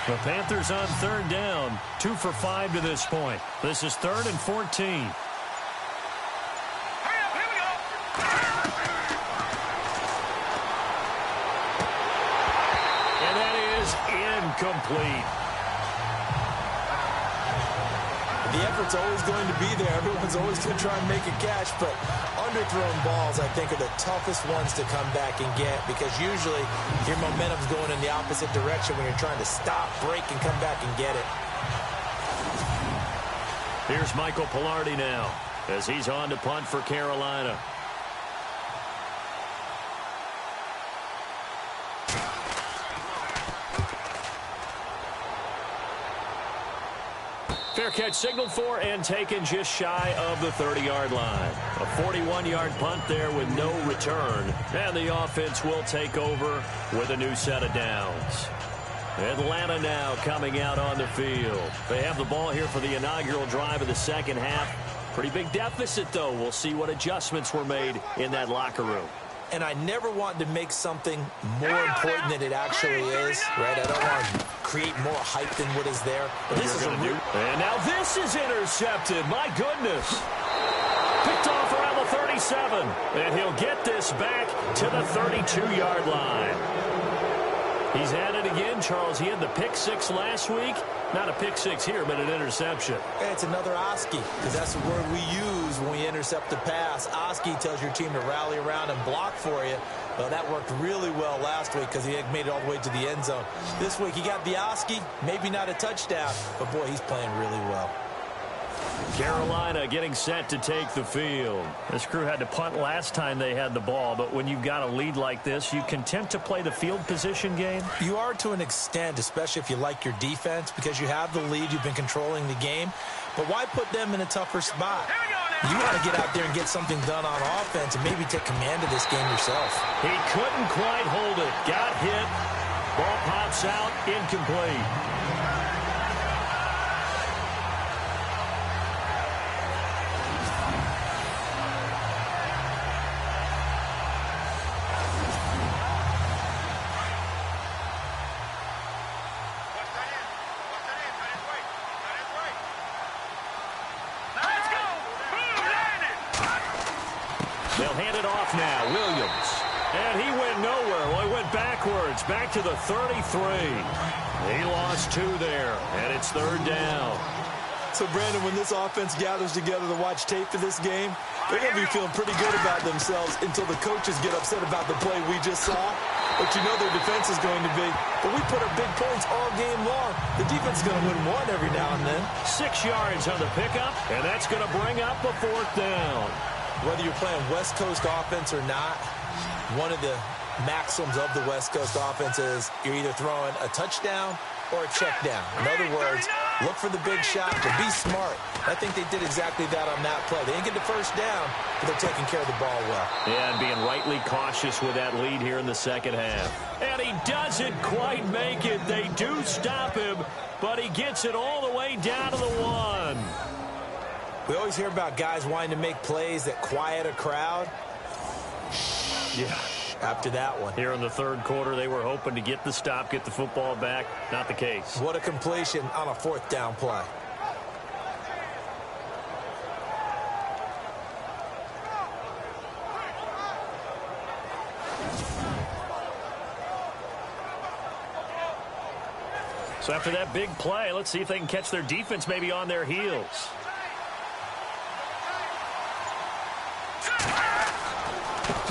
The Panthers on 3rd down, 2 for 5 to this point. This is 3rd and 14. Complete. The effort's always going to be there. Everyone's always going to try and make a catch, but underthrown balls, I think, are the toughest ones to come back and get because usually your momentum's going in the opposite direction when you're trying to stop, break, and come back and get it. Here's Michael Pilardi now as he's on to punt for Carolina. Fair catch signaled for and taken just shy of the 30-yard line. A 41-yard punt there with no return. And the offense will take over with a new set of downs. Atlanta now coming out on the field. They have the ball here for the inaugural drive of the second half. Pretty big deficit, though. We'll see what adjustments were made in that locker room. And I never want to make something more important than it actually is, right? I don't want to create more hype than what is there. But this is And now this is intercepted. My goodness. Picked off around the 37. And he'll get this back to the 32-yard line. He's had it again, Charles. He had the pick six last week. Not a pick six here, but an interception. It's another Oski, because that's the word we use when we intercept the pass. Oski tells your team to rally around and block for you. Well, that worked really well last week because he had made it all the way to the end zone. This week he got the Oski, maybe not a touchdown, but boy, he's playing really well. Carolina getting set to take the field. This crew had to punt last time they had the ball, but when you've got a lead like this, you content to play the field position game? You are to an extent, especially if you like your defense, because you have the lead, you've been controlling the game. But why put them in a tougher spot? You got to get out there and get something done on offense and maybe take command of this game yourself. He couldn't quite hold it. Got hit. Ball pops out, incomplete. They'll hand it off now. Williams. And he went nowhere. Well, he went backwards. Back to the 33. He lost two there. And it's third down. So, Brandon, when this offense gathers together to watch tape for this game, they're going to be feeling pretty good about themselves until the coaches get upset about the play we just saw. But you know their defense is going to be. But we put up big points all game long. The defense is going to win one every now and then. 6 yards on the pickup, and that's going to bring up a fourth down. Whether you're playing West Coast offense or not, one of the maxims of the West Coast offense is you're either throwing a touchdown or a check down. In other words, look for the big shot, but be smart. I think they did exactly that on that play. They didn't get the first down, but they're taking care of the ball well. Yeah, and being rightly cautious with that lead here in the second half. And he doesn't quite make it. They do stop him, but he gets it all the way down to the 1. We always hear about guys wanting to make plays that quiet a crowd. Yeah. After that one. Here in the third quarter, they were hoping to get the stop, get the football back. Not the case. What a completion on a fourth down play. So after that big play, let's see if they can catch their defense maybe on their heels.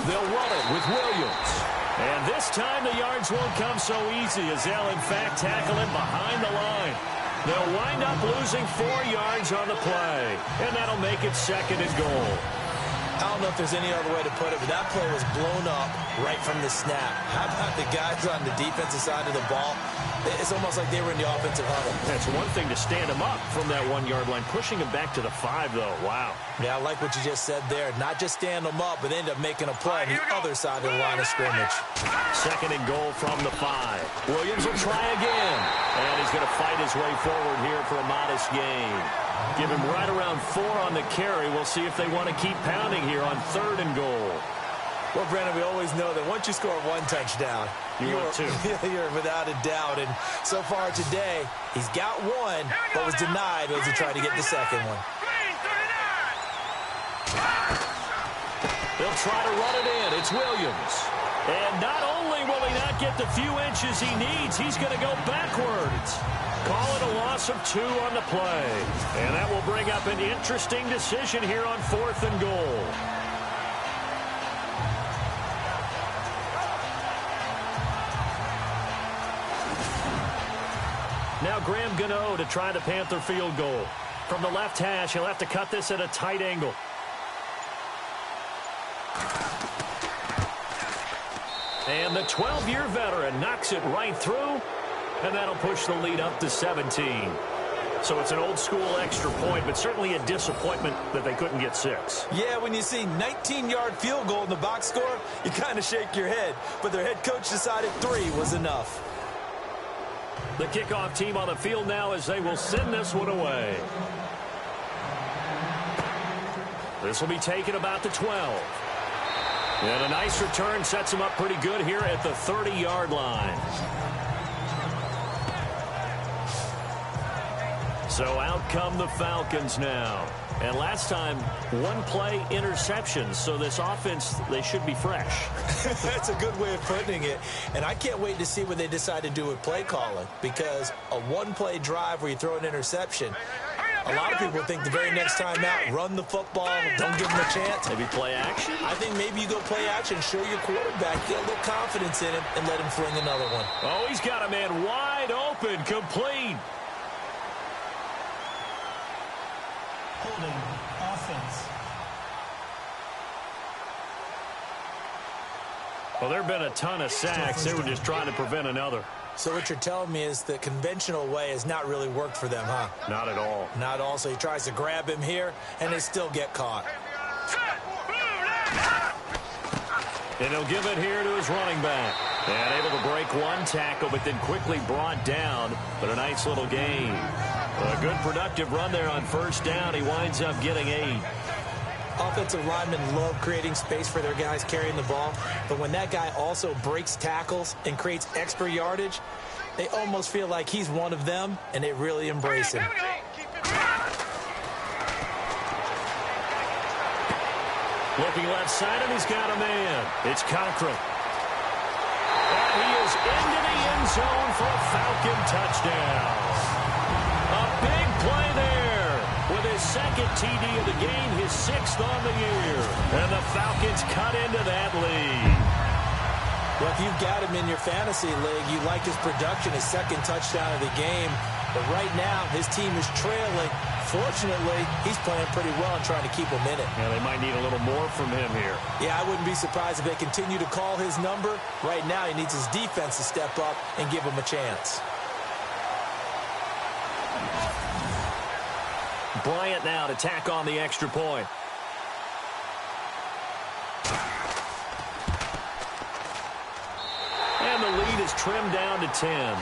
They'll run it with Williams. And this time the yards won't come so easy as they'll, in fact, tackle him behind the line. They'll wind up losing 4 yards on the play. And that'll make it second and goal. I don't know if there's any other way to put it, but that play was blown up right from the snap. How about the guys on the defensive side of the ball? It's almost like they were in the offensive huddle. That's one thing to stand him up from that 1 yard line. Pushing him back to the 5, though. Wow. Yeah, I like what you just said there. Not just stand them up, but end up making a play on the other side of the line of scrimmage. Second and goal from the 5. Williams will try again. And he's going to fight his way forward here for a modest gain. Give him right around 4 on the carry. We'll see if they want to keep pounding here on third and goal. Well, Brandon, we always know that once you score 1 touchdown, you're without a doubt. And so far today, he's got 1, but was denied as he tried to get the second one. They'll try to run it in. It's Williams. And not only will he not get the few inches he needs, he's going to go backwards. Call it a loss of 2 on the play. And that will bring up an interesting decision here on 4th and goal. Now Graham Gano to try the Panther field goal. From the left hash, he'll have to cut this at a tight angle. And the 12-year veteran knocks it right through, and that'll push the lead up to 17. So it's an old-school extra point, but certainly a disappointment that they couldn't get 6. Yeah, when you see 19-yard field goal in the box score, you kind of shake your head. But their head coach decided 3 was enough. The kickoff team on the field now as they will send this one away. This will be taken about the 12. And a nice return sets him up pretty good here at the 30-yard line. So out come the Falcons now. And last time, 1-play interceptions. So this offense, they should be fresh. That's a good way of putting it. And I can't wait to see what they decide to do with play calling. Because a 1-play drive where you throw an interception, a lot of people think the very next time out, run the football, don't give them a chance. Maybe play action? I think maybe you go play action, show your quarterback, get a little confidence in him, and let him fling another one. Oh, he's got a man wide open, complete. Holding offense. Well, there have been a ton of sacks. They were just trying to prevent another. So what you're telling me is the conventional way has not really worked for them, huh? Not at all. Not at all. So he tries to grab him here, and they still get caught. And he'll give it here to his running back. And able to break one tackle, but then quickly brought down. But a nice little gain. A good productive run there on first down. He winds up getting 8. Offensive linemen love creating space for their guys carrying the ball, but when that guy also breaks tackles and creates extra yardage, they almost feel like he's one of them, and they really embrace him. Looking left side, and he's got a man. It's Cochran. And he is into the end zone for a Falcon touchdown. A big play there. With his second TD of the game, his 6th on the year. And the Falcons cut into that lead. Well, if you've got him in your fantasy league, you like his production, his second touchdown of the game. But right now, his team is trailing. Fortunately, he's playing pretty well and trying to keep him in it. Yeah, they might need a little more from him here. Yeah, I wouldn't be surprised if they continue to call his number. Right now, he needs his defense to step up and give him a chance. Bryant now to tack on the extra point. And the lead is trimmed down to 10.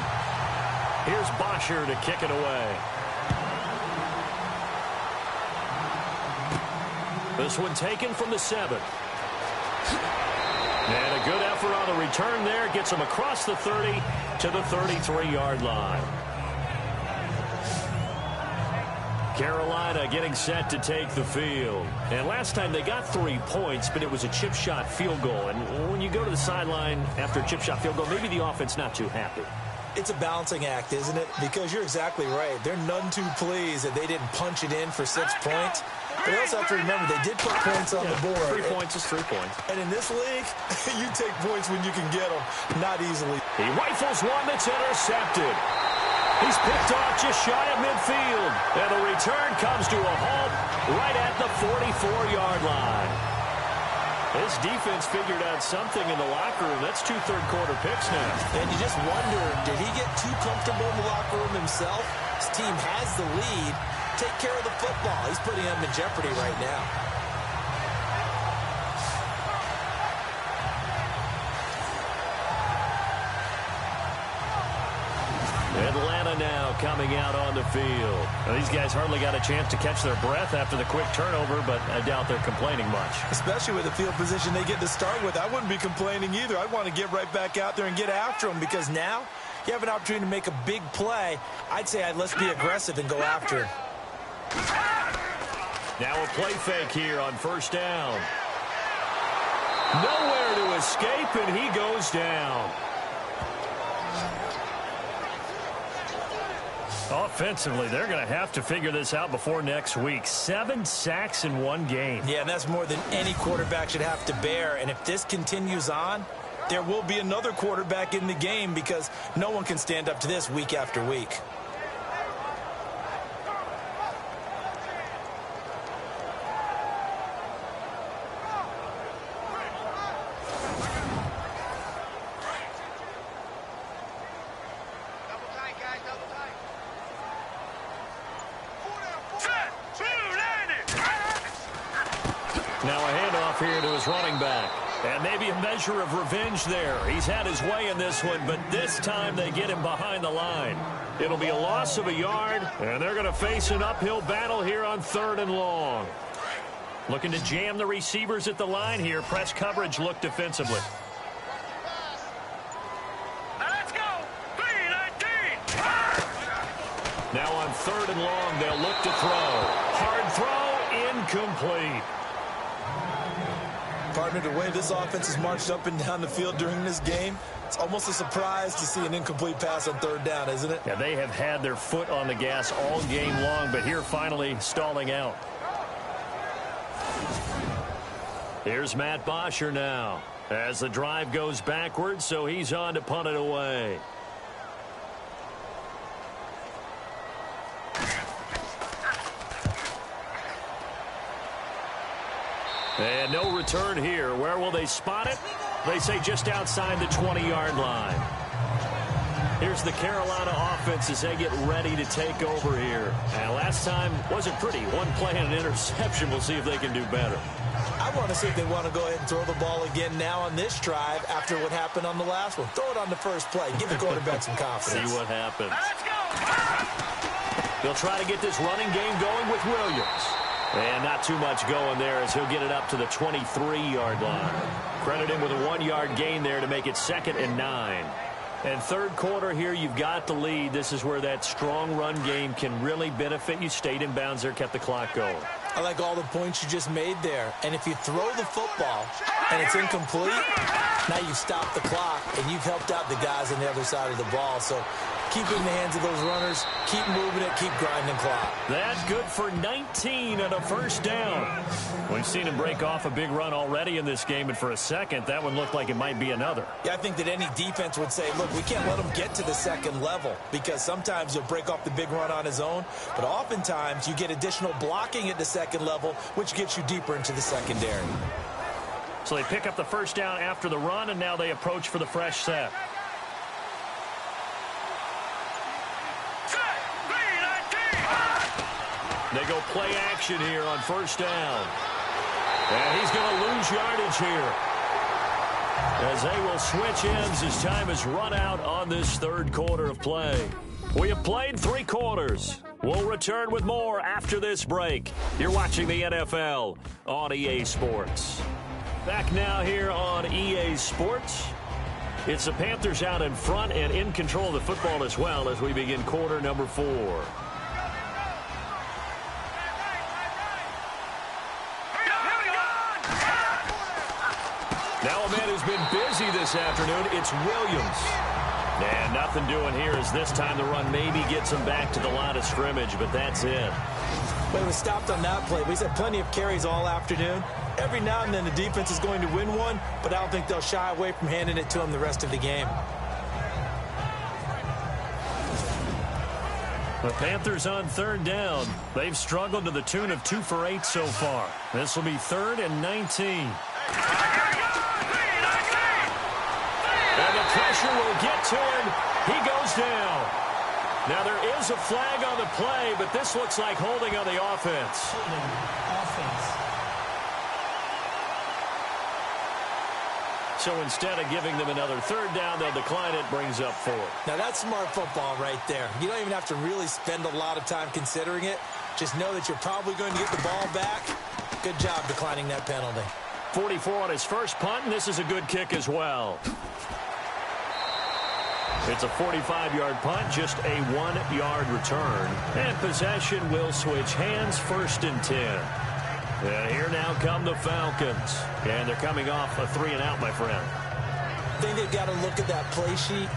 Here's Bosher to kick it away. This one taken from the 7. And a good effort on the return there. Gets him across the 30 to the 33-yard line. Carolina getting set to take the field. And last time they got 3 points, but it was a chip shot field goal. And when you go to the sideline after a chip shot field goal, maybe the offense not too happy. It's a balancing act, isn't it? Because you're exactly right. They're none too pleased that they didn't punch it in for 6 points. But they also have to remember they did put points on the board. 3 points is 3 points. And in this league, you take points when you can get them, not easily. He rifles one that's intercepted. He's picked off just shy of midfield. And the return comes to a halt right at the 44-yard line. This defense figured out something in the locker room. That's 2 third-quarter picks now. And you just wonder, did he get too comfortable in the locker room himself? His team has the lead. Take care of the football. He's putting them in jeopardy right now. Atlanta now coming out on the field. Now, these guys hardly got a chance to catch their breath after the quick turnover, but I doubt they're complaining much. Especially with the field position they get to start with. I wouldn't be complaining either. I'd want to get right back out there and get after them because now you have an opportunity to make a big play. I'd say let's be aggressive and go after him. Now a play fake here on first down. Nowhere to escape, and he goes down. Offensively, they're going to have to figure this out before next week. 7 sacks in one game. Yeah, and that's more than any quarterback should have to bear. And if this continues on, there will be another quarterback in the game because no one can stand up to this week after week. Now a handoff here to his running back. And maybe a measure of revenge there. He's had his way in this one, but this time they get him behind the line. It'll be a loss of a yard, and they're going to face an uphill battle here on 3rd and long. Looking to jam the receivers at the line here. Press coverage look defensively. Let's go. 3-19. Now on 3rd and long, they'll look to throw. Hard throw, incomplete. Partner, the way this offense has marched up and down the field during this game, it's almost a surprise to see an incomplete pass on 3rd down, isn't it? Yeah, they have had their foot on the gas all game long, but here finally stalling out. Here's Matt Bosher now as the drive goes backwards, so he's on to punt it away. And no return here. Where will they spot it? They say just outside the 20-yard line. Here's the Carolina offense as they get ready to take over here. And last time wasn't pretty. One play and an interception. We'll see if they can do better. I want to see if they want to go ahead and throw the ball again now on this drive after what happened on the last one. Throw it on the first play. Give the quarterback some confidence. See what happens. Let's go. They'll try to get this running game going with Williams. And not too much going there as he'll get it up to the 23-yard line. Credit him with a 1-yard gain there to make it 2nd and 9. And 3rd quarter here, you've got the lead. This is where that strong run game can really benefit you. Stayed in bounds there, kept the clock going. I like all the points you just made there. And if you throw the football and it's incomplete, now you've stopped the clock and you've helped out the guys on the other side of the ball. So keep it in the hands of those runners. Keep moving it. Keep grinding clock. That's good for 19 and a 1st down. We've seen him break off a big run already in this game, and for a second, that one looked like it might be another. Yeah, I think that any defense would say, look, we can't let him get to the 2nd level because sometimes he'll break off the big run on his own, but oftentimes you get additional blocking at the 2nd level, which gets you deeper into the secondary. So they pick up the 1st down after the run, and now they approach for the fresh set. They go play action here on 1st down. And he's going to lose yardage here, as they will switch ends as time has run out on this 3rd quarter of play. We have played 3 quarters. We'll return with more after this break. You're watching the NFL on EA Sports. Back now here on EA Sports. It's the Panthers out in front and in control of the football as well as we begin quarter number 4. Now a man who's been busy this afternoon, it's Williams. And nothing doing here as this time the run maybe gets him back to the line of scrimmage, but that's it. But he was stopped on that play. He's had plenty of carries all afternoon. Every now and then the defense is going to win one, but I don't think they'll shy away from handing it to him the rest of the game. The Panthers on 3rd down. They've struggled to the tune of 2 for 8 so far. This will be 3rd and 19. And the pressure will get to him. He goes down. Now there is a flag on the play, but this looks like holding on the offense. Holding offense. So instead of giving them another 3rd down, they'll decline it, brings up 4. Now that's smart football right there. You don't even have to really spend a lot of time considering it. Just know that you're probably going to get the ball back. Good job declining that penalty. 44 on his first punt, and this is a good kick as well. It's a 45-yard punt, just a 1-yard return. And possession will switch hands, 1st and 10. And here now come the Falcons. And they're coming off a 3-and-out, my friend. I think they've got to look at that play sheet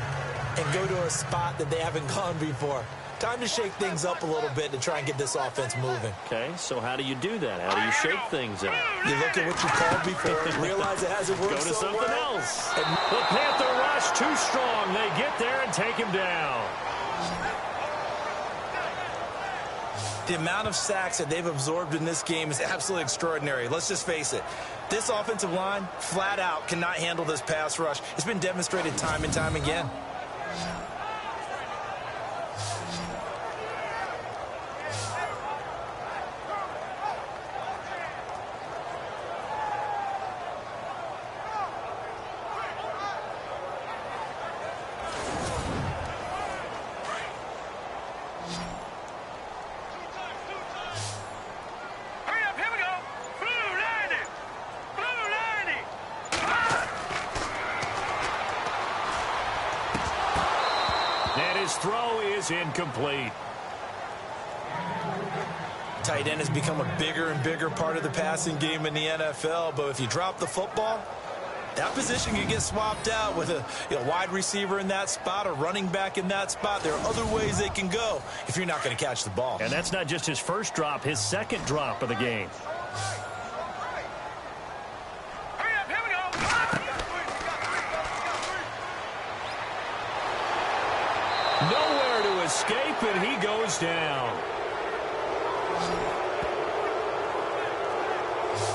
and go to a spot that they haven't gone before. Time to shake things up a little bit to try and get this offense moving. Okay, so how do you do that? How do you shake things up? You look at what you called before, realize it hasn't worked. Go to so something well. else. The Panther rush too strong. They get there and take him down. The amount of sacks that they've absorbed in this game is absolutely extraordinary. Let's just face it. This offensive line, flat out, cannot handle this pass rush. It's been demonstrated time and time again. Hurry up, here we go. Blue lining. Blue lining. And his throw is incomplete. Tight end has become a bigger and bigger part of the passing game in the NFL, but if you drop the football, that position can get swapped out with a wide receiver in that spot, a running back in that spot. There are other ways they can go if you're not going to catch the ball. And that's not just his first drop, his second drop of the game. Hurry up, here we go. Nowhere to escape, and he goes down.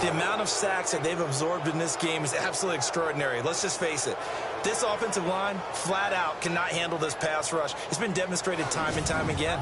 The amount of sacks that they've absorbed in this game is absolutely extraordinary. Let's just face it. This offensive line, flat out, cannot handle this pass rush. It's been demonstrated time and time again.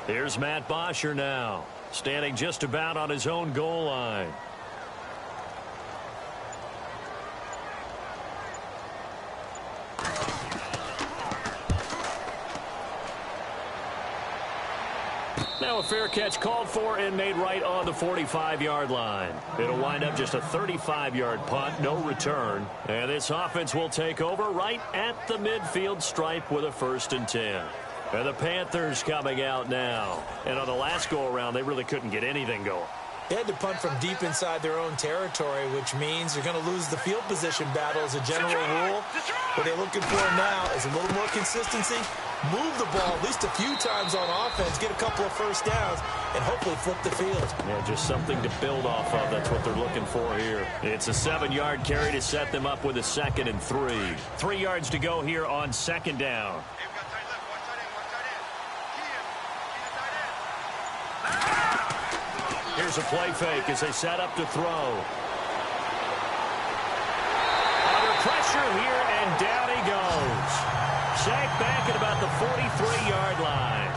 Here's Matt Bosher now, standing just about on his own goal line. Now a fair catch called for and made right on the 45-yard line. It'll wind up just a 35-yard punt, no return. And this offense will take over right at the midfield stripe with a 1st and 10. And the Panthers coming out now. And on the last go-around, they really couldn't get anything going. They had to punt from deep inside their own territory, which means you're going to lose the field position battle as a general rule. What they're looking for now is a little more consistency, move the ball at least a few times on offense, get a couple of first downs, and hopefully flip the field. Yeah, just something to build off of. That's what they're looking for here. It's a 7-yard carry to set them up with a 2nd and 3. 3 yards to go here on 2nd down. Here's a play fake as they set up to throw. Under pressure here, and down he goes. Sacked back at about the 43-yard line.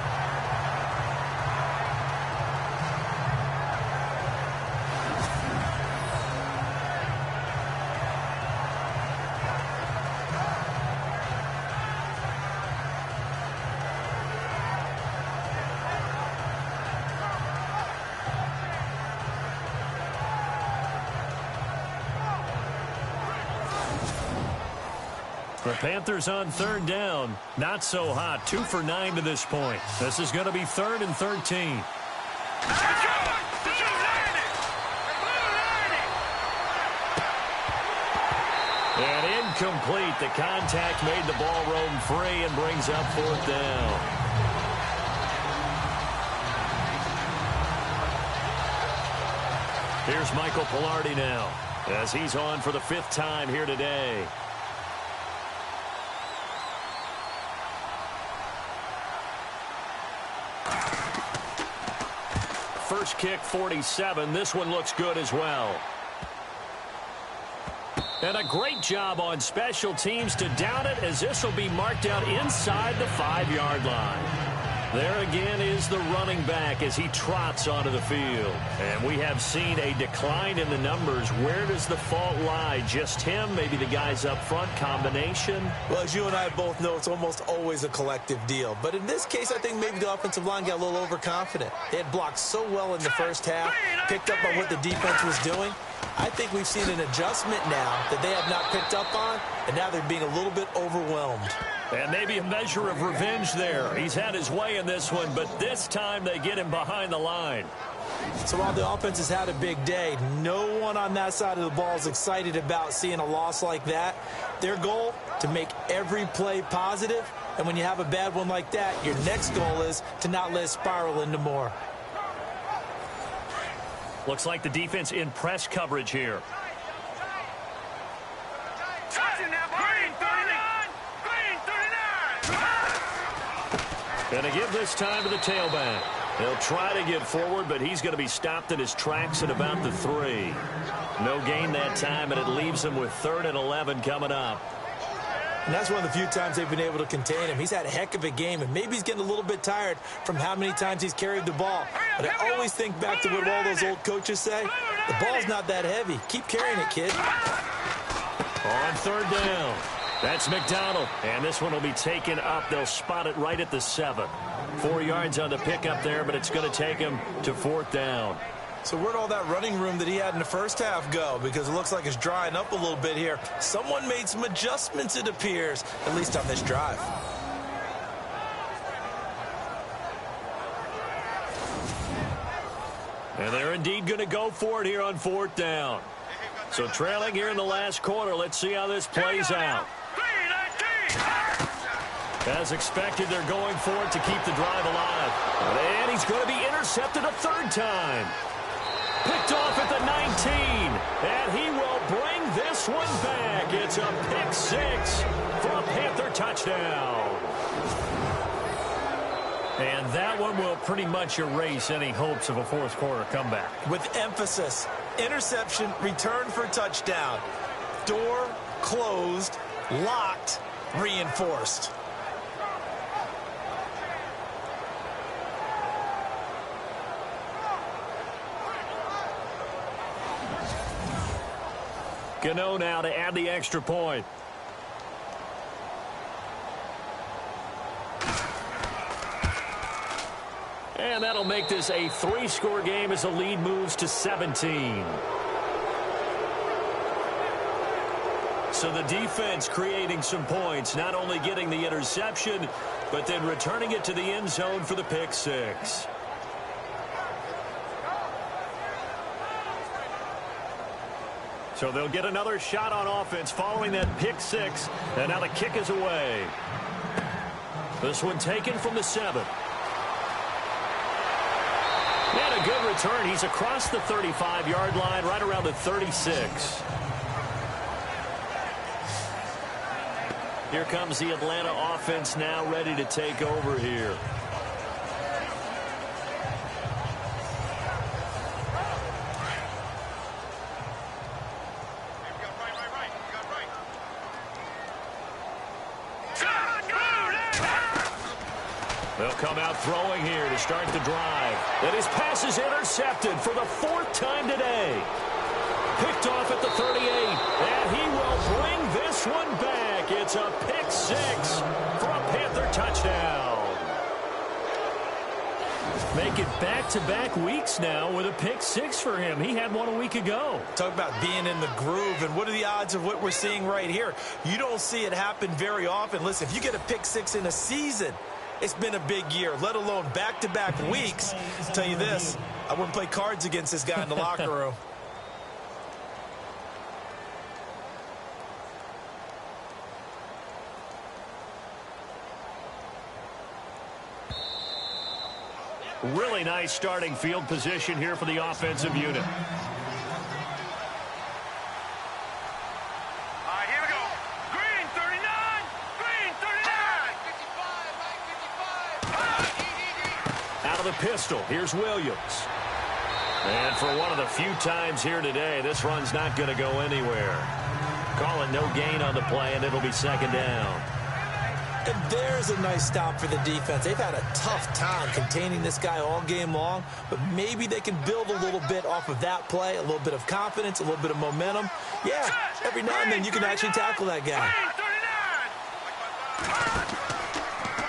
The Panthers on 3rd down. Not so hot. 2 for 9 to this point. This is going to be 3rd and 13. And incomplete. The contact made the ball roam free and brings up 4th down. Here's Michael Pilardi now as he's on for the 5th time here today. First kick, 47. This one looks good as well. And a great job on special teams to down it, as this will be marked out inside the 5-yard line. There again is the running back as he trots onto the field. And we have seen a decline in the numbers. Where does the fault lie? Just him? Maybe the guys up front? Combination? Well, as you and I both know, it's almost always a collective deal. But in this case, I think maybe the offensive line got a little overconfident. They had blocked so well in the first half, picked up on what the defense was doing. I think we've seen an adjustment now that they have not picked up on, and now they're being a little bit overwhelmed. And maybe a measure of revenge there. He's had his way in this one, but this time they get him behind the line. So while the offense has had a big day, no one on that side of the ball is excited about seeing a loss like that. Their goal, to make every play positive, and when you have a bad one like that, your next goal is to not let it spiral into more. Looks like the defense in press coverage here. Gonna give this time to the tailback. He'll try to get forward, but he's going to be stopped in his tracks at about the 3. No gain that time, and it leaves him with 3rd and 11 coming up. And that's one of the few times they've been able to contain him. He's had a heck of a game, and maybe he's getting a little bit tired from how many times he's carried the ball. But I always think back to what all those old coaches say. The ball's not that heavy. Keep carrying it, kid. On 3rd down. That's McDonald, and this one will be taken up. They'll spot it right at the 7. 4 yards on the pickup there, but it's going to take him to 4th down. So where'd all that running room that he had in the first half go? Because it looks like it's drying up a little bit here. Someone made some adjustments, it appears, at least on this drive. And they're indeed going to go for it here on 4th down. So trailing here in the last quarter, let's see how this plays out. As expected, they're going for it to keep the drive alive. And he's going to be intercepted a 3rd time. Picked off at the 19. And he will bring this one back. It's a pick 6 for a Panther touchdown. And that one will pretty much erase any hopes of a 4th quarter comeback. With emphasis, interception, return for touchdown. Door closed, locked, reinforced. Gano now to add the extra point. And that'll make this a 3-score game as the lead moves to 17. So the defense creating some points, not only getting the interception, but then returning it to the end zone for the pick 6. So they'll get another shot on offense following that pick 6. And now the kick is away. This one taken from the 7. And a good return. He's across the 35-yard line, right around the 36. Here comes the Atlanta offense now ready to take over here. They'll come out throwing here to start the drive. And his pass is intercepted for the 4th time today. Picked off at the 38. And he will bring this one back. It's a pick 6 for a Panther touchdown. Make it back-to-back weeks now with a pick 6 for him. He had one a week ago. Talk about being in the groove, and what are the odds of what we're seeing right here? You don't see it happen very often. Listen, if you get a pick 6 in a season, it's been a big year, let alone back-to-back weeks. I'll tell you this, I wouldn't play cards against this guy in the locker room. Really nice starting field position here for the offensive unit. The pistol. Here's Williams. And for one of the few times here today, this run's not going to go anywhere. Calling no gain on the play, and it'll be 2nd down. And there's a nice stop for the defense. They've had a tough time containing this guy all game long, but maybe they can build a little bit off of that play, a little bit of confidence, a little bit of momentum. Yeah, every now and then you can actually tackle that guy.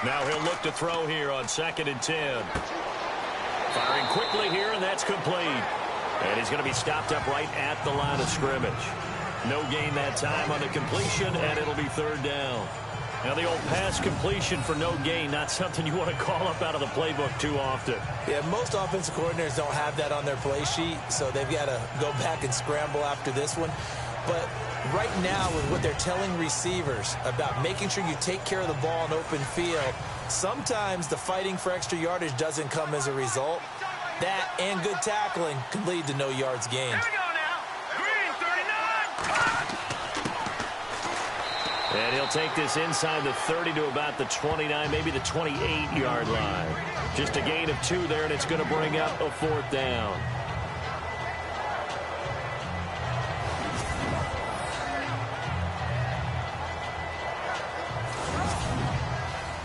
Now he'll look to throw here on 2nd and 10. Firing quickly here, and that's complete. And he's going to be stopped up right at the line of scrimmage. No gain that time on the completion, and it'll be 3rd down. Now, the old pass completion for no gain, not something you want to call up out of the playbook too often. Yeah, most offensive coordinators don't have that on their play sheet, so they've got to go back and scramble after this one. But right now, with what they're telling receivers about making sure you take care of the ball in open field, sometimes the fighting for extra yardage doesn't come as a result. That and good tackling can lead to no yards gained. And he'll take this inside the 30 to about the 29, maybe the 28-yard line. Just a gain of 2 there, and it's going to bring up a 4th down.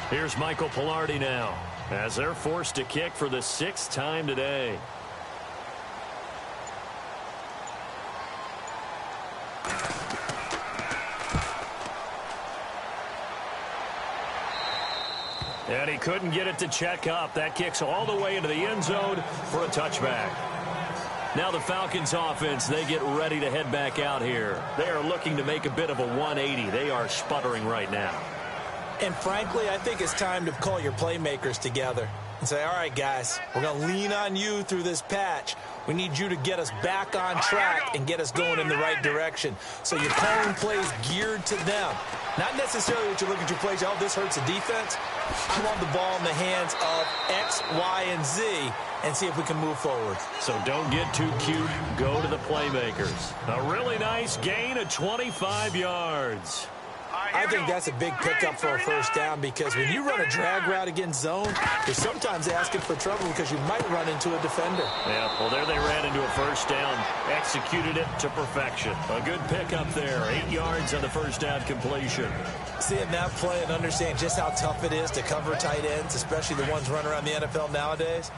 Here's Michael Pilardi now, as they're forced to kick for the 6th time today. And he couldn't get it to check up. That kicks all the way into the end zone for a touchback. Now the Falcons offense, they get ready to head back out here. They are looking to make a bit of a 180. They are sputtering right now. And frankly, I think it's time to call your playmakers together and say, all right, guys, we're going to lean on you through this patch. We need you to get us back on track and get us going in the right direction. So you're calling plays geared to them. Not necessarily what you look at your plays, oh, this hurts the defense. I want the ball in the hands of X, Y, and Z and see if we can move forward. So don't get too cute. Go to the playmakers. A really nice gain of 25 yards. I think that's a big pickup for a 1st down because when you run a drag route against zone, you're sometimes asking for trouble because you might run into a defender. Yeah, well, there they ran into a 1st down, executed it to perfection. A good pickup there, 8 yards on the 1st down completion. Seeing that play and understanding just how tough it is to cover tight ends, especially the ones running around the NFL nowadays,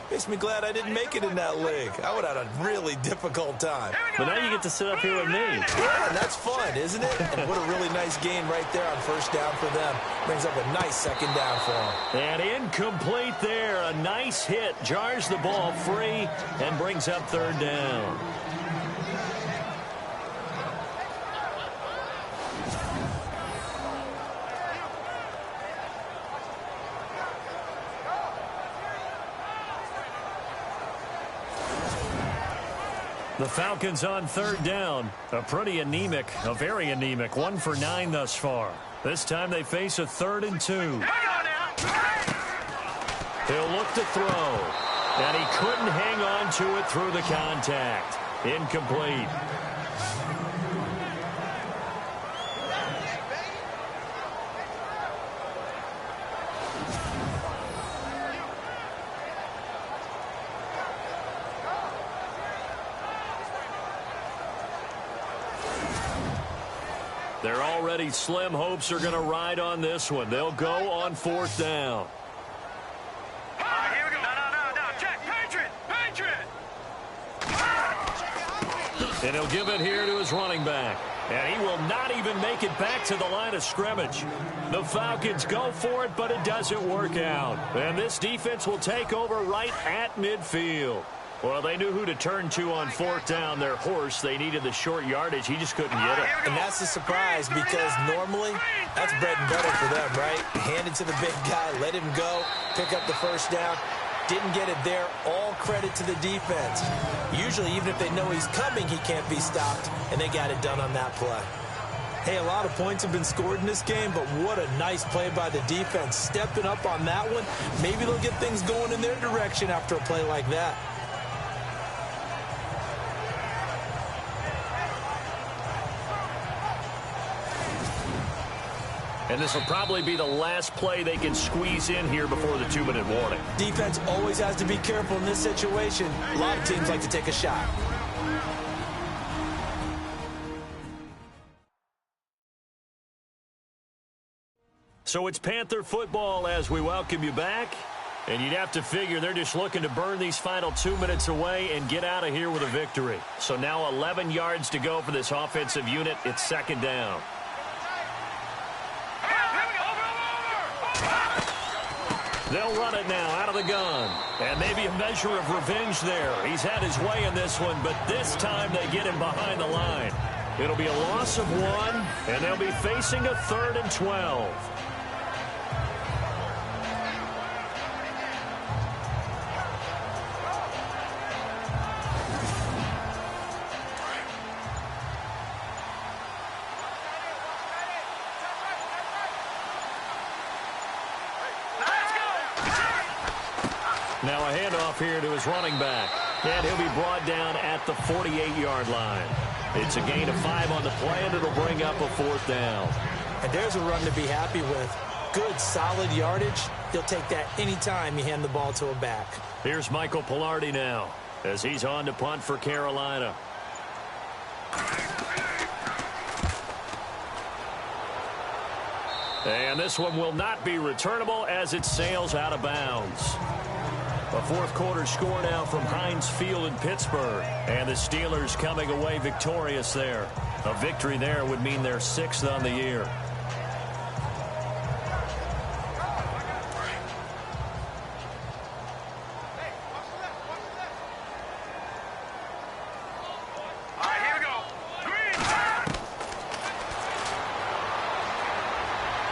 makes me glad I didn't make it in that league. I would have had a really difficult time. But now you get to sit up here with me. Yeah, that's fun, isn't it? And what a really nice gain right there on 1st down for them. Brings up a nice 2nd down for them. And incomplete there. A nice hit. Jars the ball free and brings up 3rd down. The Falcons on 3rd down. A very anemic 1 for 9 thus far. This time they face a 3rd and 2. He'll look to throw. And he couldn't hang on to it through the contact. Incomplete. Their already slim hopes are going to ride on this one. They'll go on 4th down. Here we go. No. Check. Patriot. And he'll give it here to his running back. And he will not even make it back to the line of scrimmage. The Falcons go for it, but it doesn't work out. And this defense will take over right at midfield. Well, they knew who to turn to on 4th down. Their horse, they needed the short yardage. He just couldn't get it. And that's a surprise because normally that's bread and butter for them, right? Hand it to the big guy, let him go, pick up the 1st down. Didn't get it there. All credit to the defense. Usually, even if they know he's coming, he can't be stopped, and they got it done on that play. Hey, a lot of points have been scored in this game, but what a nice play by the defense. Stepping up on that one, maybe they'll get things going in their direction after a play like that. And this will probably be the last play they can squeeze in here before the 2-minute warning. Defense always has to be careful in this situation. A lot of teams like to take a shot. So it's Panther football as we welcome you back. And you'd have to figure they're just looking to burn these final 2 minutes away and get out of here with a victory. So now 11 yards to go for this offensive unit. It's second down. They'll run it now out of the gun. And maybe a measure of revenge there. He's had his way in this one, but this time they get him behind the line. It'll be a loss of 1, and they'll be facing a 3rd and 12. Now a handoff here to his running back. And he'll be brought down at the 48-yard line. It's a gain of 5 on the play, and it'll bring up a 4th down. And there's a run to be happy with. Good, solid yardage. He'll take that anytime you hand the ball to a back. Here's Michael Pilardi now as he's on to punt for Carolina. And this one will not be returnable as it sails out of bounds. A fourth quarter score now from Heinz Field in Pittsburgh. And the Steelers coming away victorious there. A victory there would mean their 6th on the year.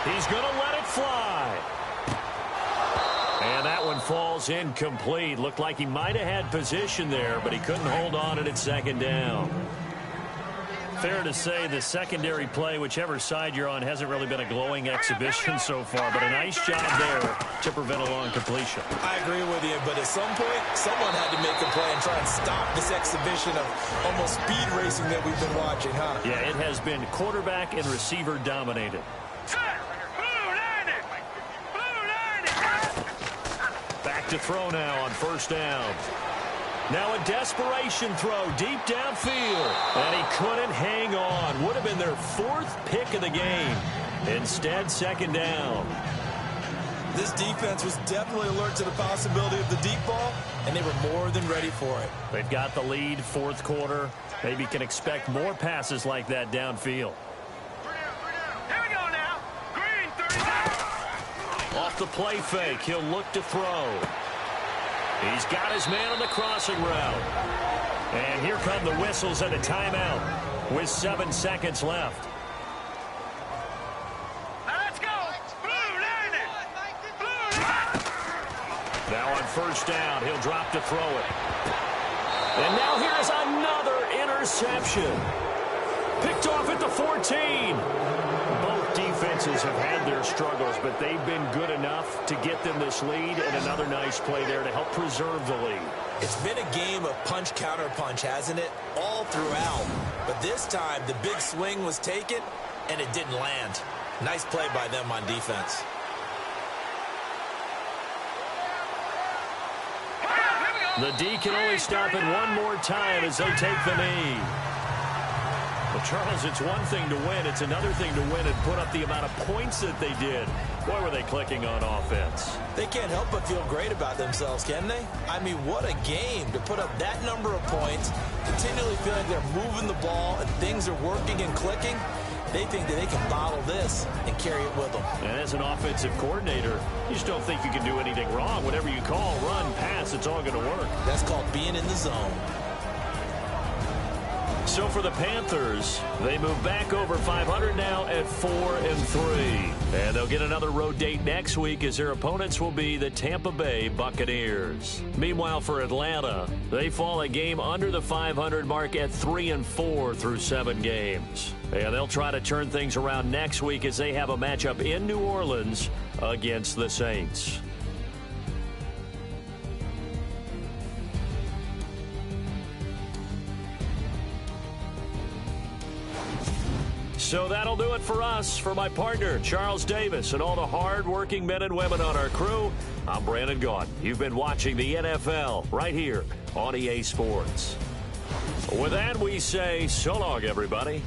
He's going to let it fly. And that one falls incomplete. Looked like he might have had position there, but he couldn't hold on and it's second down. Fair to say the secondary play, whichever side you're on, hasn't really been a glowing exhibition so far, but a nice job there to prevent a long completion. I agree with you, but at some point, someone had to make a play and try and stop this exhibition of almost speed racing that we've been watching, huh? Yeah, it has been quarterback and receiver dominated. Back to throw now on first down. Now a desperation throw deep downfield. And he couldn't hang on. Would have been their 4th pick of the game. Instead, second down. This defense was definitely alert to the possibility of the deep ball, and they were more than ready for it. They've got the lead, fourth quarter. Maybe can expect more passes like that downfield. Here we go now. Green, 30. Off the play fake, he'll look to throw. He's got his man on the crossing route. And here come the whistles and a timeout with 7 seconds left. Now let's go. Blue, land it. Blue. Now on first down, he'll drop to throw it. And now here's another interception. Picked off at the 14. Both defenses have had their struggles, but they've been good enough to get them this lead, and another nice play there to help preserve the lead. It's been a game of punch-counter-punch, hasn't it? All throughout. But this time, the big swing was taken, and it didn't land. Nice play by them on defense. The D can only stop it one more time as they take the knee. Well, Charles, it's one thing to win. It's another thing to win and put up the amount of points that they did. Boy, were they clicking on offense. They can't help but feel great about themselves, can they? I mean, what a game to put up that number of points, continually feel like they're moving the ball and things are working and clicking. They think that they can bottle this and carry it with them. And as an offensive coordinator, you just don't think you can do anything wrong. Whatever you call, run, pass, it's all going to work. That's called being in the zone. So for the Panthers, they move back over 500 now at 4-3. And they'll get another road date next week as their opponents will be the Tampa Bay Buccaneers. Meanwhile, for Atlanta, they fall a game under the 500 mark at 3-4 through 7 games. And they'll try to turn things around next week as they have a matchup in New Orleans against the Saints. So that'll do it for us. For my partner, Charles Davis, and all the hard-working men and women on our crew, I'm Brandon Gaudin. You've been watching the NFL right here on EA Sports. With that, we say so long, everybody.